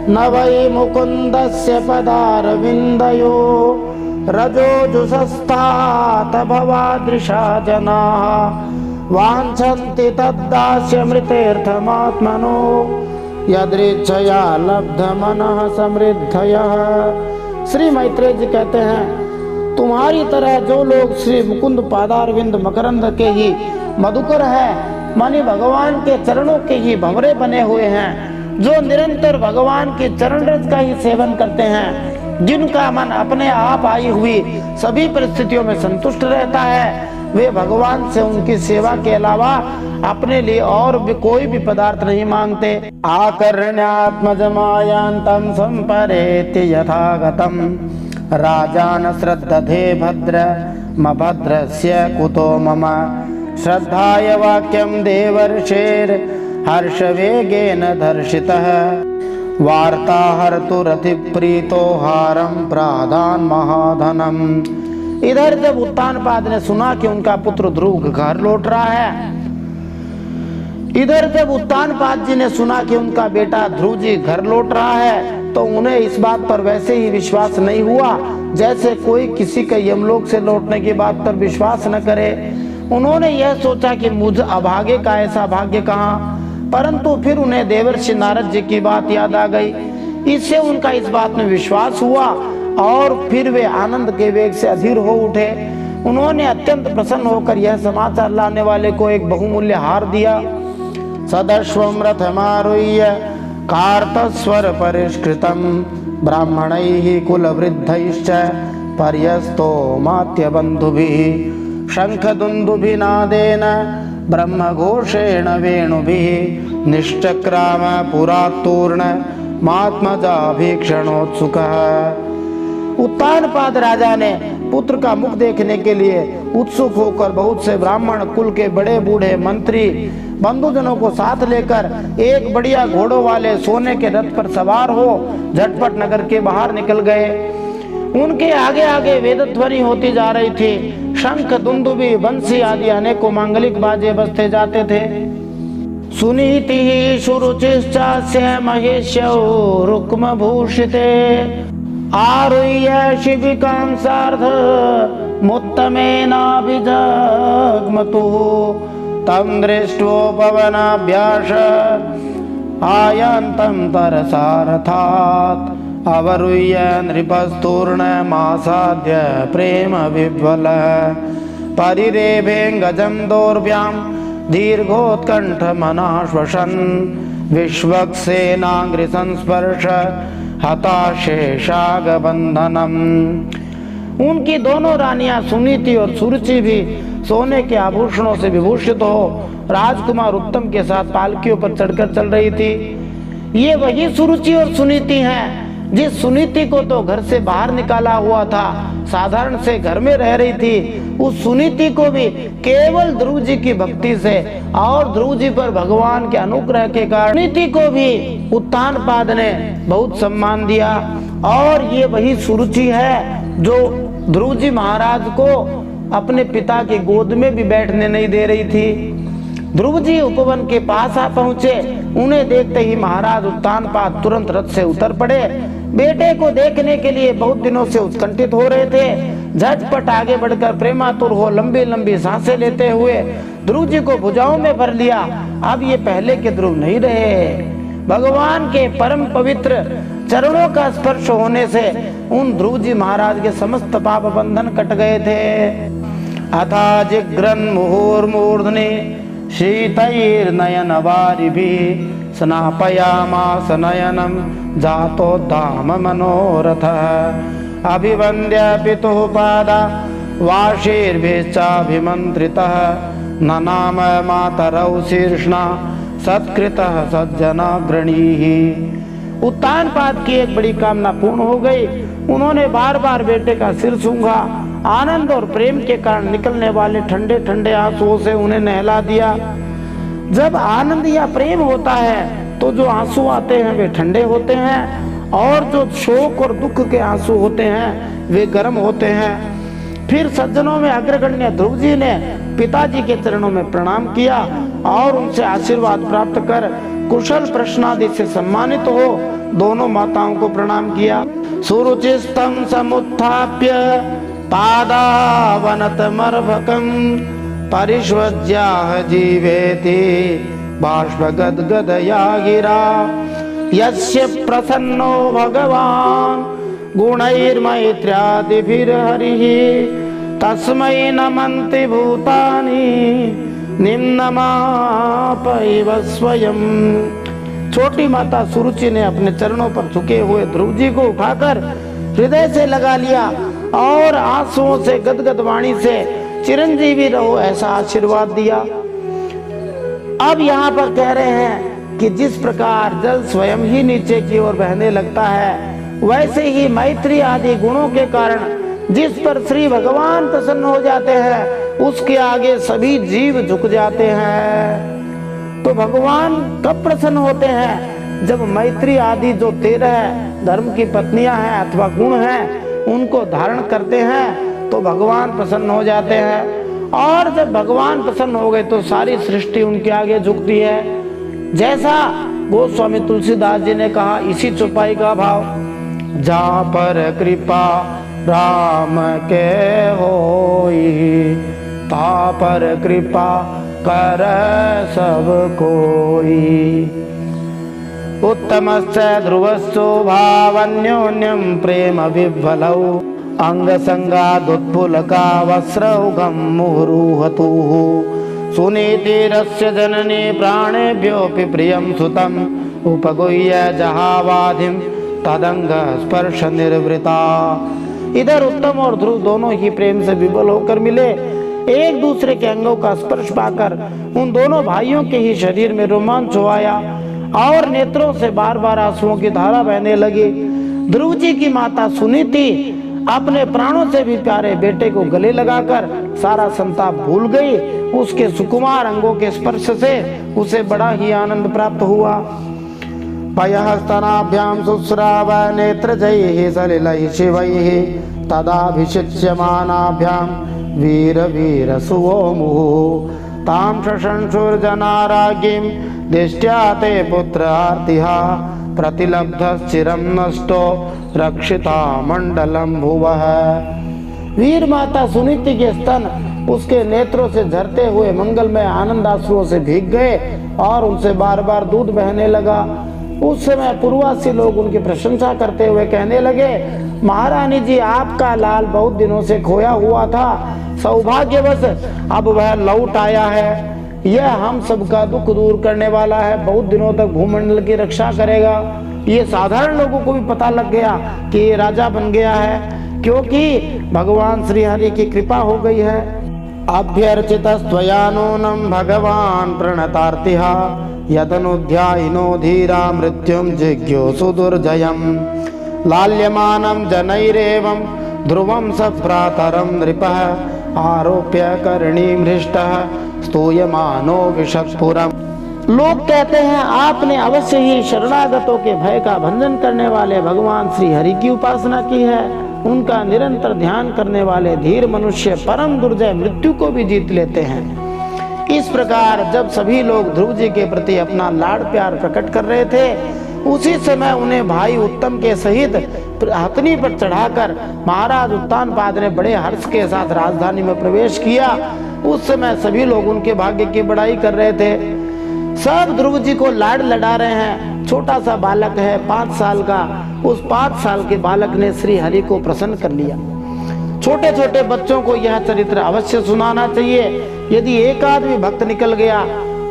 A: न वै मुकुन्दस्य पदारविन्दयो रजोजुषस्तात भवादृशा जनाः वाञ्छन्ति तद्दास्यमृतेऽर्थमात्मनो यदृच्छया लब्धमनः समृद्धयः। श्री मैत्रेय जी कहते हैं तुम्हारी तरह जो लोग श्री मुकुंद पादारविंद मकरंद के ही मधुकर है, मानी भगवान के चरणों के ही भंवरे बने हुए हैं, जो निरंतर भगवान के चरण रस का ही सेवन करते हैं, जिनका मन अपने आप आई हुई सभी परिस्थितियों में संतुष्ट रहता है, वे भगवान से उनकी सेवा के अलावा अपने लिए और भी कोई भी पदार्थ नहीं मांगते। आकर्ण्यात्मजमायांतं संपरेति यथागतं राजान श्रद्धते भद्र मभद्रस्य कुतो मम श्रद्धाय वाक्यं देवर्षेर हर्षवेगेन दर्शितः वार्ताहर्तु रतिप्रीतो हारं प्रादान महाधनम। इधर जब उत्तानपाद ने सुना कि उनका पुत्र ध्रुव घर लौट रहा है, इधर जब उत्तानपाद जी ने सुना कि उनका बेटा ध्रुव जी घर लौट रहा है, तो उन्हें इस बात पर वैसे ही विश्वास नहीं हुआ जैसे कोई किसी के यमलोक से लौटने की बात पर विश्वास न करे। उन्होंने यह सोचा कि मुझ अभागे का ऐसा भाग्य कहाँ, परंतु फिर उन्हें देवर्षि नारद जी की बात याद आ गई। इससे उनका इस बात में विश्वास हुआ और फिर वे आनंद के वेग से अधीर हो उठे। उन्होंने अत्यंत प्रसन्न होकर यह समाचार लाने वाले को एक बहुमूल्य हार दिया। सदश्वम रथमारुह्य कार्तस्वर परिष्कृतं ब्राह्मणैः कुलवृद्धैश्च पर्यस्तो मात्य बन्धुभिः शंखदुन्दुभिनादेन ब्रह्मघोषेण वेणुभिः निश्चक्राम पुरात्तूर्ण मात्मजाभीक्षणोत्सुकः। उत्तानपाद राजा ने पुत्र का मुख देखने के लिए उत्सुक होकर बहुत से ब्राह्मण कुल के बड़े बूढ़े मंत्री बंधुजनों को साथ लेकर एक बढ़िया घोड़ों वाले सोने के रथ पर सवार हो झटपट नगर के बाहर निकल गए। उनके आगे आगे वेदध्वनि होती जा रही थी। शंख, दुंदुभी, बंसी आदि अनेकों मांगलिक बाजे बजते जाते थे। सुनीति शुरुचिश्चास्य महेश्यो रुक्म भूषिते आरुह्य शिबिकां सार्ध मुत्तमेनाभिजग्मतुः तं दृष्ट्वोपवनाभ्यास आयान्तं तरसारथात् अवरुह्य नृपस्तूर्णमासाद्य प्रेम विह्वल परिरेभेऽङ्गजं दोर्भ्यां दीर्घोत्कण्ठमनाश्वसन् विश्वक्सेनाङ्घ्रिसंस्पर्श हताशेषागबन्धनम्। उनकी दोनों रानियां सुनीति और सुरुचि भी सोने के आभूषणों से विभूषित हो राजकुमार उत्तम के साथ पालकियों पर चढ़कर चल रही थी। ये वही सुरुचि और सुनीति हैं जिस सुनीति को तो घर से बाहर निकाला हुआ था, साधारण से घर में रह रही थी। उस सुनीति को भी केवल ध्रुव जी की भक्ति से और ध्रुव जी पर भगवान के अनुग्रह के कारण सुनीति को भी उत्तानपाद ने बहुत सम्मान दिया। और ये वही सुरुचि है जो ध्रुव जी महाराज को अपने पिता की गोद में भी बैठने नहीं दे रही थी। ध्रुव जी उपवन के पास आ पहुंचे। उन्हें देखते ही महाराज उत्तानपाद तुरंत रथ से उतर पड़े बेटे को देखने के लिए बहुत दिनों से उत्कंठित हो रहे थे। झटपट आगे बढ़कर प्रेमातुर हो लंबी लंबी सांसें लेते हुए ध्रुव जी को भुजाओं में भर लिया। अब ये पहले के ध्रुव नहीं रहे। भगवान के परम पवित्र चरणों का स्पर्श होने से उन ध्रुव जी महाराज के समस्त पाप बंधन कट गए थे। अथा जिग्रन मुहुर्मूर्धनि शीतैर्नयन वारिभिः स्नापयामास नयनम जातोद्दाम मनोरथः अभिवन्द्य पितुः पादा वाशीर्भिश्चाभिमन्त्रितः ननाम मातरौ शीर्ष्णा सत्कृतः सज्जनाग्रणीः। उत्तानपाद की एक बड़ी कामना पूर्ण हो गई। उन्होंने बार बार बेटे का सिर सूंघा। आनंद और प्रेम के कारण निकलने वाले ठंडे ठंडे आंसुओं से उन्हें नहला दिया। जब आनंद या प्रेम होता है तो जो आंसू आते हैं वे ठंडे होते हैं और जो शोक और दुख के आंसू होते हैं वे गर्म होते हैं। फिर सज्जनों में अग्रगण्य ध्रुव जी ने पिताजी के चरणों में प्रणाम किया और उनसे आशीर्वाद प्राप्त कर कुशल प्रश्नादि से सम्मानित हो दोनों माताओं को प्रणाम किया। सुरुचिस्तम समुत्थाप्य पादावनतमर्भकं परिष्वज्याह जीवेति बाष्पगद्गदया गिरा यस्य प्रसन्नो भगवान् गुणैर्मैत्र्यादिभिर्हरिः तस्मै नमन्ति भूतानि निम्नमापैव स्वयं। छोटी माता सुरुचि ने अपने चरणों पर झुके हुए ध्रुव जी को उठाकर हृदय से लगा लिया और आंसुओं से गदगद वाणी से चिरंजीवी रहो ऐसा आशीर्वाद दिया। अब यहाँ पर कह रहे हैं कि जिस प्रकार जल स्वयं ही नीचे की ओर बहने लगता है वैसे ही मैत्री आदि गुणों के कारण जिस पर श्री भगवान प्रसन्न हो जाते हैं उसके आगे सभी जीव झुक जाते हैं। तो भगवान कब प्रसन्न होते हैं? जब मैत्री आदि जो 13 धर्म की पत्नियां हैं अथवा गुण हैं उनको धारण करते हैं तो भगवान प्रसन्न हो जाते हैं। और जब भगवान प्रसन्न हो गए तो सारी सृष्टि उनके आगे झुकती है। जैसा गोस्वामी तुलसीदास जी ने कहा इसी चौपाई का भाव, जहाँ पर कृपा राम के होई ता पर कृपा कर सब कोई। उत्तमस्य ध्रुवस्सो भावन्योन्यं प्रेम विह्वलौ अंग संगादुत्फुलका वस्रौघं मुहुरुहतुः सुनीतिरस्य जननी प्राणेभ्योऽपि प्रियं सुतम् उपगुह्य जहावाधिं तदंग स्पर्श निर्वृता। इधर उत्तम और ध्रुव दोनों ही प्रेम से विबल होकर मिले। एक दूसरे के अंगों का स्पर्श पाकर उन दोनों भाइयों के ही शरीर में रोमांच हो आया और नेत्रों से बार बार आंसुओं की धारा बहने लगी। ध्रुव जी की माता सुनीति अपने प्राणों से भी प्यारे बेटे को गले लगाकर सारा संताप भूल गई। उसके सुकुमार अंगों के स्पर्श से उसे बड़ा ही आनंद प्राप्त हुआ। पयस्तनाभ्यां शुश्राव नेत्रजैः सलिलैः शिवैः तदाभिषिच्यमानाभ्यां वीर वीर सुवो मुहुः तां शशंसुर्जनाराज्ञीं दिष्ट्या ते पुत्रार्तिहा प्रतिलब्धश्चिरं नष्टो रक्षिता मंडलम भुवः। वीर माता सुनीति के स्तन उसके नेत्रों से झरते हुए मंगलमय आनंदाश्रुओं से भीग गए और उनसे बार बार दूध बहने लगा। उस समय पूर्ववासी लोग उनकी प्रशंसा करते हुए कहने लगे, महारानी जी आपका लाल बहुत दिनों से खोया हुआ था, सौभाग्यवश अब वह लौट आया है। यह हम सबका दुख दूर करने वाला है, बहुत दिनों तक भूमंडल की रक्षा करेगा। ये साधारण लोगों को भी पता लग गया कि ये राजा बन गया है क्योंकि भगवान श्री हरि की कृपा हो गई है। अभ्यर्चितस्त्वयानूनं भगवान प्रणतार्तिहा यदनुध्यायिनो धीरा मृत्युं जिज्ञो सुदुर्जयम् लाल्यमानं जनैरेवं ध्रुवं सभ्रातरं नृपः आरोप्य कर्णीं हृष्टः स्तूयमानो विशत्पुरम्। लोग कहते हैं आपने अवश्य ही शरणागतों के भय का भंजन करने वाले भगवान श्री हरि की उपासना की है। उनका निरंतर ध्यान करने वाले धीर मनुष्य परम दुर्जय मृत्यु को भी जीत लेते हैं। इस प्रकार जब सभी लोग ध्रुव जी के प्रति अपना लाड़ प्यार प्रकट कर रहे थे उसी समय उन्हें भाई उत्तम के सहित हथनी पर चढ़ाकर महाराज उत्तानपाद ने बड़े हर्ष के साथ राजधानी में प्रवेश किया। उस समय सभी लोग उनके भाग्य की बड़ाई कर रहे थे। सब ध्रुव जी को लाड लड़ा रहे हैं। छोटा सा बालक है 5 साल का। उस 5 साल के बालक ने श्री हरि को प्रसन्न कर लिया। छोटे छोटे बच्चों को यह चरित्र अवश्य सुनाना चाहिए। यदि एक आदमी भक्त निकल गया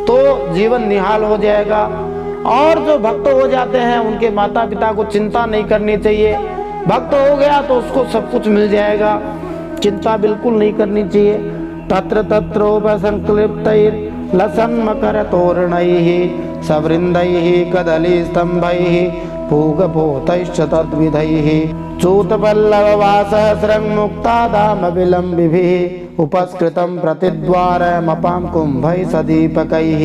A: तो जीवन निहाल हो जाएगा, और जो भक्त हो जाते हैं उनके माता पिता को चिंता नहीं करनी चाहिए। भक्त हो गया तो उसको सब कुछ मिल जाएगा, चिंता बिल्कुल नहीं करनी चाहिए। तत्र तत्रोपसंक्लिप्तैर् लसन् मकर तोरणैः सवृन्दैः कदलीस्तम्भैः पूगपोतैश्च तद्विधैः चूतपल्लववासहस्रं मुक्तादाम विलम्बिभिः उपस्कृतं प्रतिद्वारमपां कुंभैः सदीपकैः।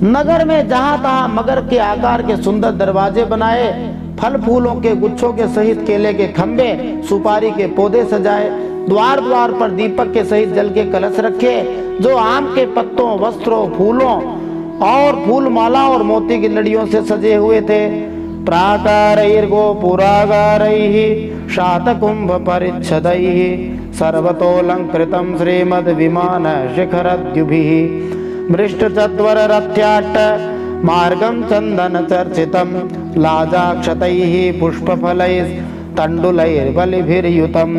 A: नगर में जहाँ तहाँ मगर के आकार के सुंदर दरवाजे बनाए, फल फूलों के गुच्छों के सहित केले के खंबे, सुपारी के पौधे सजाए, द्वार द्वार पर दीपक के सहित जल के कलश रखे, जो आम के पत्तों, वस्त्रों, फूलों और फूल माला और मोती की लड़ियों से सजे हुए थे। प्राकारैर्गोपुरागारैः शातकुंभ परिच्छदैः सर्वतोऽलंकृतं श्रीमद् विमान शिखरद्युभिः मृष्टचत्वर रथ्याट्ट मार्गं चंदन चर्चितं लाजाक्षतैः पुष्पफलैः तंडुलैर्बलिभिर्युतम्।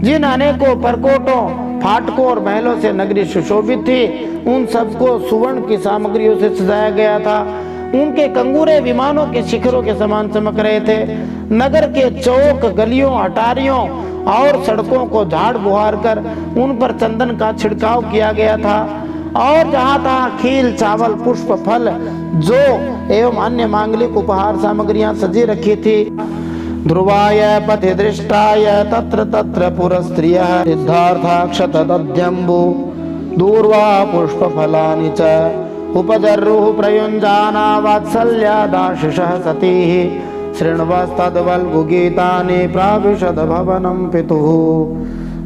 A: जिन अनेकों परकोटों, फाटकों और महलों से नगरी सुशोभित थी, उन सबको सुवर्ण की सामग्रियों से सजाया गया था। उनके कंगूरे विमानों के शिखरों के समान चमक रहे थे। नगर के चौक, गलियों, अटारियों और सड़कों को झाड़ बुहार कर उन पर चंदन का छिड़काव किया गया था, और जहाँ तहाँ खील, चावल, पुष्प, फल, जो एवं अन्य मांगलिक उपहार सामग्रियां सजी रखी थी। ध्रुवाय पथि दृष्टाय तत्र तत्र पुरस्त्रियः सिद्धार्थाक्षतदध्यम्बु दूर्वा पुष्पफलानि च उपजर्रुः प्रयुञ्जाना वात्सल्यादाशिषः सतीः शृण्वस्तद्वल्गुगीतानि प्राविशद भवनं पितुः।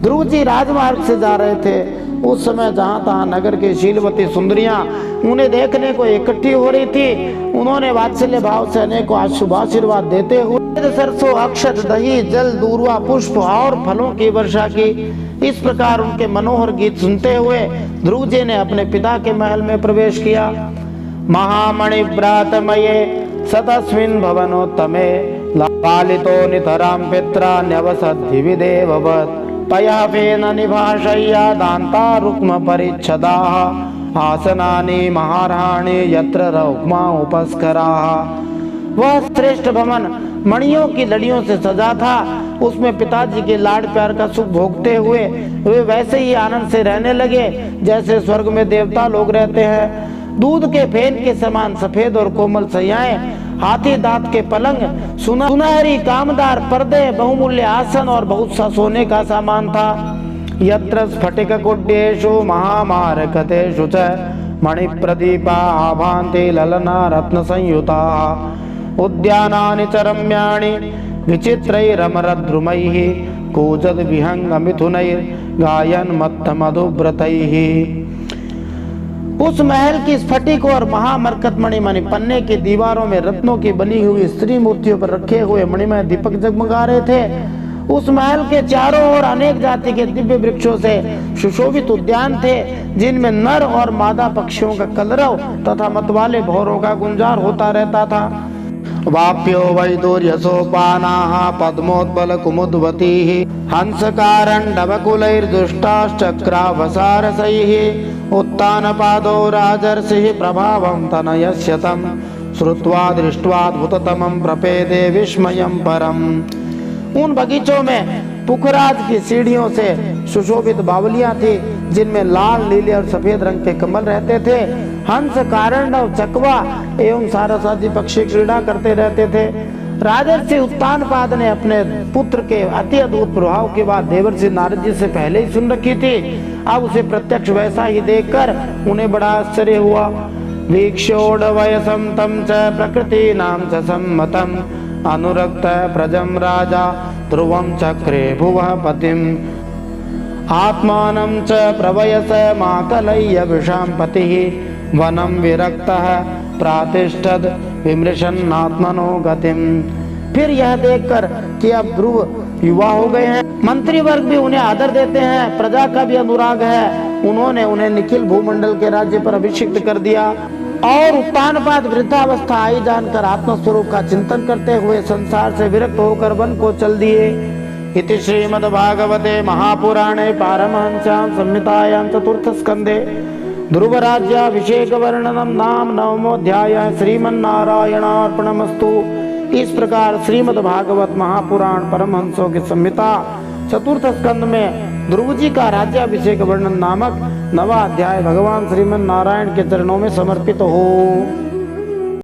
A: ध्रुव जी राजमार्ग से जा रहे थे। उस समय जहाँ तहाँ नगर के शीलवती सुंदरियां उन्हें देखने को इकट्ठी हो रही थी। उन्होंने वात्सल्य भाव से अनेकों शुभाशीर्वाद देते हुए सरसों, अक्षत, दही, जल, दूर्वा, पुष्प और फलों की वर्षा की। इस प्रकार उनके मनोहर गीत सुनते हुए ध्रुव जी ने अपने पिता के महल में प्रवेश किया। महामणि व्रातमये सतस्मिन् भवनोत्तमे लालितो नितरां पित्रा न्यवसद्धि विदेववत् पयाफेन निभाशय्या दान्ता रुक्म परिच्छदाः आसनानि महाराणी यत्र रौक्मा उपस्कराः। वह श्रेष्ठ भवन मणियों की लड़ियों से सजा था। उसमें पिताजी के लाड प्यार का सुख भोगते हुए वे वैसे ही आनंद से रहने लगे जैसे स्वर्ग में देवता लोग रहते हैं। दूध के फेन के समान सफेद और कोमल सैयाएं, हाथी दांत के पलंग, सुनहरी कामदार पर्दे, बहुमूल्य आसन और बहुत सा सोने का सामान था। यत्र स्फटिक कुड्येषु महामारकतेषु च मणिप्रदीपा आभान्ति ललना रत्न संयुता उद्यानानि च रम्याणि विचित्रैरमरद्रुमैः कूजद विहंग मिथुनैर्गायन् मत्थ मधुव्रतैः। उस महल की स्फटिक और महामरकतमणि माने पन्ने की दीवारों में रत्नों की बनी हुई स्त्री मूर्तियों पर रखे हुए मणिमय दीपक जगमगा रहे थे। उस महल के चारों ओर अनेक जाति के दिव्य वृक्षों से सुशोभित उद्यान थे, जिनमें नर और मादा पक्षियों का कलरव तथा मतवाले भौरों का गुंजार होता रहता था। वाप्यो वैदुर्यसोपानाः पद्मोद्बल कुमुद्वतीः हंसकारण्डवकुलैर्दुष्टाश्चक्रावसारसैः उत्तानपादो राजर्षिः प्रभावं तनयस्य तं श्रुत्वा दृष्ट्वाद्भुततमं प्रपेदे विस्मयं परम्। उन बगीचों में पुखराज की सीढ़ियों से सुशोभित बावलियां थी, जिनमें लाल, नीले और सफेद रंग के कमल रहते थे। हंस, कारंडव, चकवा एवं सारसादी पक्षी क्रीड़ा करते रहते थे। राजर्षि उत्तानपाद ने अपने पुत्र के अति अद्भुत प्रभाव की बात देवर्षि नारद जी से पहले ही सुन रखी थी। अब उसे प्रत्यक्ष वैसा ही देखकर उन्हें बड़ा आश्चर्य हुआ। वीक्षोड वयसं तं च प्रकृतीनां च सम्मतम् अनुरक्त प्रजं राजा ध्रुवं चक्रे भुवः पतिम् आत्मानं च प्रवयस माकलय्य विषां पतिः वनं विरक्तः प्रातिष्ठद विमृशन्नात्मनो गतिम। फिर यह देखकर कि अब ध्रुव युवा हो गए हैं, मंत्री वर्ग भी उन्हें आदर देते हैं, प्रजा का भी अनुराग है, उन्होंने उन्हें निखिल भूमंडल के राज्य पर अभिषिक्त कर दिया और उत्तानपाद वृद्धावस्था आई जानकर आत्मस्वरूप का चिंतन करते हुए संसार से विरक्त होकर वन को चल दिए। इति श्रीमद्भागवते महापुराणे पारमहंस्यां संहितायां चतुर्थ स्कंदे ध्रुव राज्याभिषेक वर्णनम नाम नवमोऽध्यायः। श्रीमन्नारायणार्पणमस्तु। इस प्रकार श्रीमद् भागवत महापुराण परमहंसों की संहिता चतुर्थ स्कंद में ध्रुव जी का राज्याभिषेक वर्णन नामक नवा अध्याय भगवान श्रीमन नारायण के चरणों में समर्पित हो।